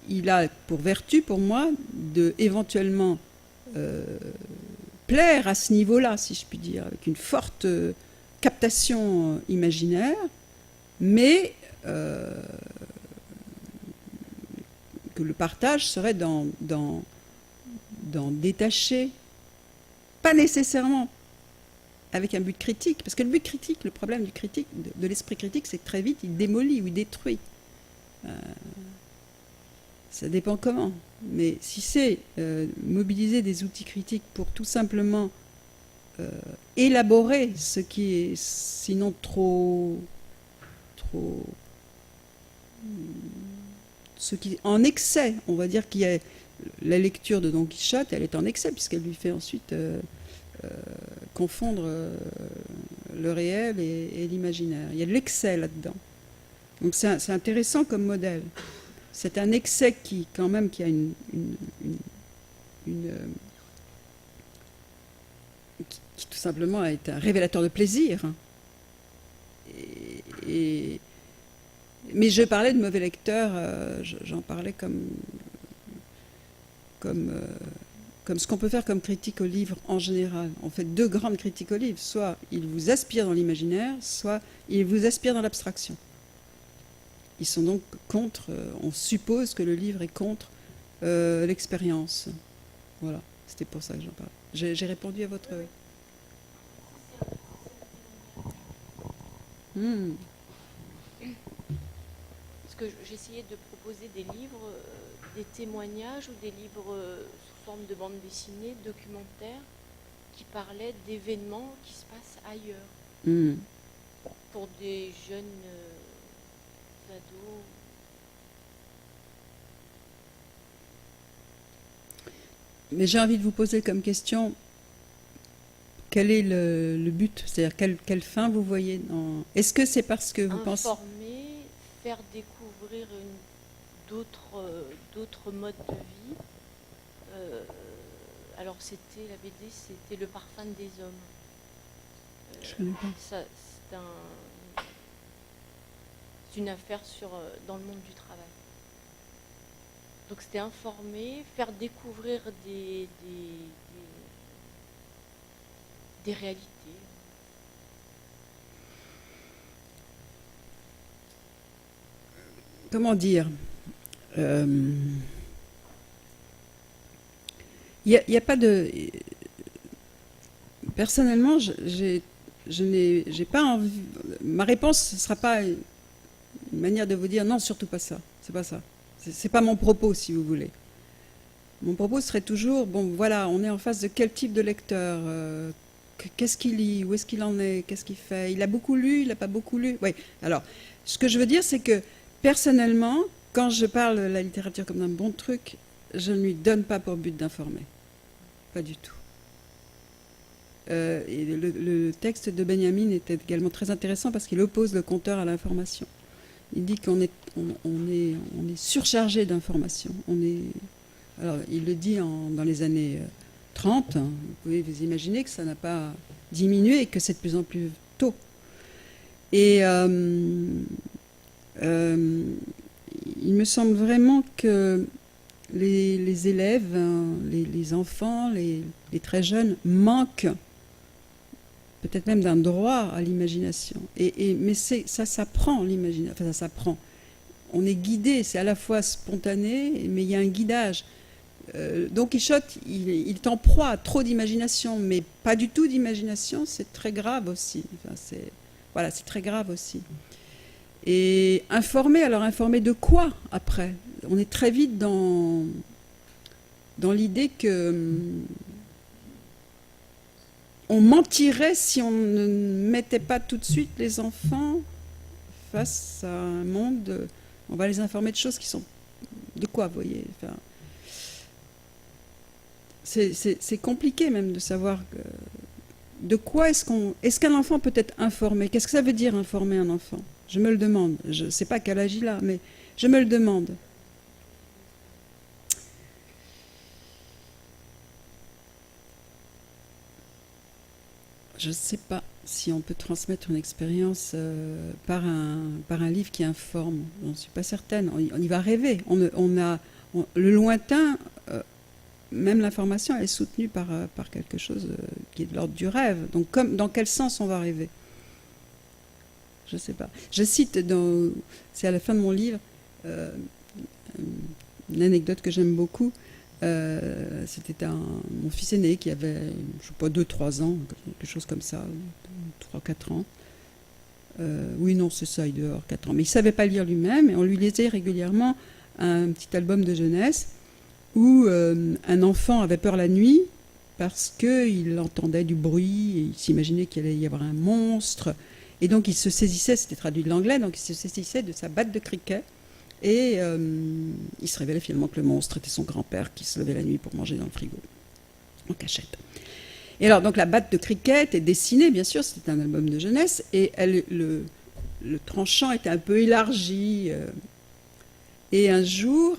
il a pour vertu, pour moi, de éventuellement plaire à ce niveau-là, si je puis dire, avec une forte captation imaginaire, mais que le partage serait dans détacher, pas nécessairement avec un but critique, parce que le but critique, le problème du critique, de l'esprit critique, c'est que très vite il démolit ou il détruit. Ça dépend comment. Mais si c'est mobiliser des outils critiques pour tout simplement élaborer ce qui est sinon trop ce qui en excès, on va dire qu'il y a la lecture de Don Quichotte, elle est en excès puisqu'elle lui fait ensuite confondre le réel et l'imaginaire. Il y a de l'excès là-dedans. Donc c'est intéressant comme modèle. C'est un excès qui a qui tout simplement est un révélateur de plaisir. Mais je parlais de mauvais lecteurs, j'en parlais comme ce qu'on peut faire comme critique au livre en général. On fait deux grandes critiques au livre. Soit il vous aspire dans l'imaginaire, soit il vous aspire dans l'abstraction. Ils sont donc contre, on suppose que le livre est contre l'expérience. Voilà, c'était pour ça que j'en parle. J'ai répondu à votre... Parce que j'essayais de proposer des livres, des témoignages ou des livres sous forme de bande dessinée, documentaires, qui parlaient d'événements qui se passent ailleurs. Pour des jeunes ados. Mais j'ai envie de vous poser comme question, quel est le but? C'est-à-dire quelle fin vous voyez dans... Est-ce que c'est parce que vous pensez... Informer, faire découvrir d'autres modes de vie. Alors la BD, c'était Le parfum des hommes. Je connais pas. C'est une affaire dans le monde du travail. Donc c'était informer, faire découvrir des réalités. Comment dire? Il n'y a pas de... Personnellement, je n'ai pas envie... Ma réponse ne sera pas une manière de vous dire non, surtout pas ça. C'est pas ça. C'est pas mon propos, si vous voulez. Mon propos serait toujours, bon, voilà, on est en face de quel type de lecteur, qu'est-ce qu'il lit, où est-ce qu'il en est, qu'est-ce qu'il fait, il a beaucoup lu, il n'a pas beaucoup lu. Oui. Alors, ce que je veux dire, c'est que personnellement, quand je parle de la littérature comme d'un bon truc, je ne lui donne pas pour but d'informer. Pas du tout. Et le texte de Benjamin était également très intéressant parce qu'il oppose le conteur à l'information. Il dit qu'on est surchargé d'informations. Alors, il le dit dans les années 30. Vous pouvez vous imaginer que ça n'a pas diminué et que c'est de plus en plus tôt. Et il me semble vraiment que les élèves, les enfants, les très jeunes manquent peut-être même d'un droit à l'imagination. Mais ça s'apprend, l'imagination. Enfin, ça s'apprend. On est guidé, c'est à la fois spontané, mais il y a un guidage. Don Quichotte, il est en proie à trop d'imagination, mais pas du tout d'imagination, c'est très grave aussi. Enfin, c'est très grave aussi. Et informer de quoi après? On est très vite dans l'idée que on mentirait si on ne mettait pas tout de suite les enfants face à un monde. On va les informer de choses qui sont... De quoi, vous voyez? Enfin, c'est compliqué même de savoir de quoi est-ce qu'un enfant peut être informé? Qu'est-ce que ça veut dire informer un enfant? Je me le demande. Je ne sais pas quel âge il a, mais je me le demande. Je ne sais pas si on peut transmettre une expérience par un livre qui informe. Je ne suis pas certaine. On y va rêver. Le lointain, même l'information, elle est soutenue par quelque chose qui est de l'ordre du rêve. Donc, dans quel sens on va rêver? Je ne sais pas. Je cite, c'est à la fin de mon livre, une anecdote que j'aime beaucoup. C'était mon fils aîné qui avait, je sais pas, 2-3 ans, quelque chose comme ça, 3-4 ans. Oui, non, c'est ça, il devait avoir 4 ans. Mais il ne savait pas lire lui-même, et on lui lisait régulièrement un petit album de jeunesse où un enfant avait peur la nuit parce qu'il entendait du bruit, et il s'imaginait qu'il allait y avoir un monstre. Et donc il se saisissait, c'était traduit de l'anglais, donc il se saisissait de sa batte de cricket. Et il se révélait finalement que le monstre était son grand-père qui se levait la nuit pour manger dans le frigo, en cachette. Et alors, donc la batte de cricket est dessinée, bien sûr, c'était un album de jeunesse, et le tranchant était un peu élargi. Et un jour,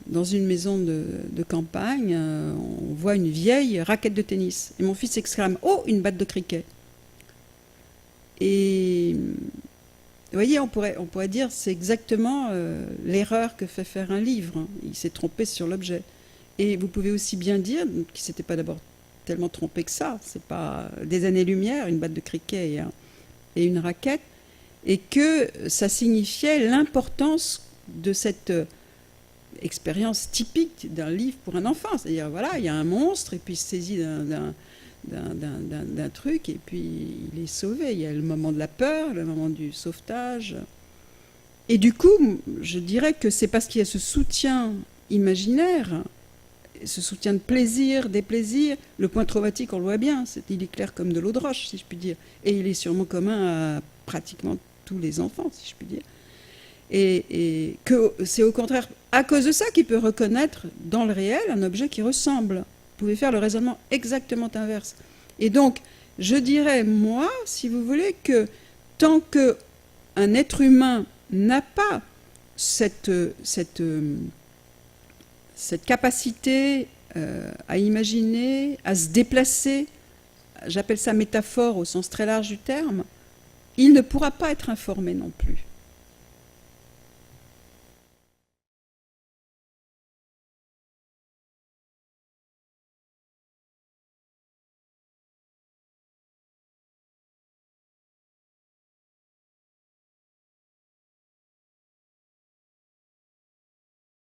dans une maison de campagne, on voit une vieille raquette de tennis. Et mon fils exclame « Oh, une batte de cricket !» Et... Vous voyez, on pourrait dire c'est exactement l'erreur que fait faire un livre. Il s'est trompé sur l'objet. Et vous pouvez aussi bien dire qu'il ne s'était pas d'abord tellement trompé que ça. C'est pas des années-lumière, une batte de cricket et une raquette. Et que ça signifiait l'importance de cette expérience typique d'un livre pour un enfant. C'est-à-dire, voilà, il y a un monstre et puis il se saisit d'un truc et puis il est sauvé. Il y a le moment de la peur, le moment du sauvetage. Et du coup, je dirais que c'est parce qu'il y a ce soutien imaginaire, ce soutien de plaisir, des plaisirs. Le point traumatique, on le voit bien, il est clair comme de l'eau de roche, si je puis dire. Et il est sûrement commun à pratiquement tous les enfants, si je puis dire. Et que c'est au contraire à cause de ça qu'il peut reconnaître dans le réel un objet qui ressemble. Vous pouvez faire le raisonnement exactement inverse. Et donc, je dirais, moi, si vous voulez, que tant qu'un être humain n'a pas cette capacité à imaginer, à se déplacer, j'appelle ça métaphore au sens très large du terme, il ne pourra pas être informé non plus.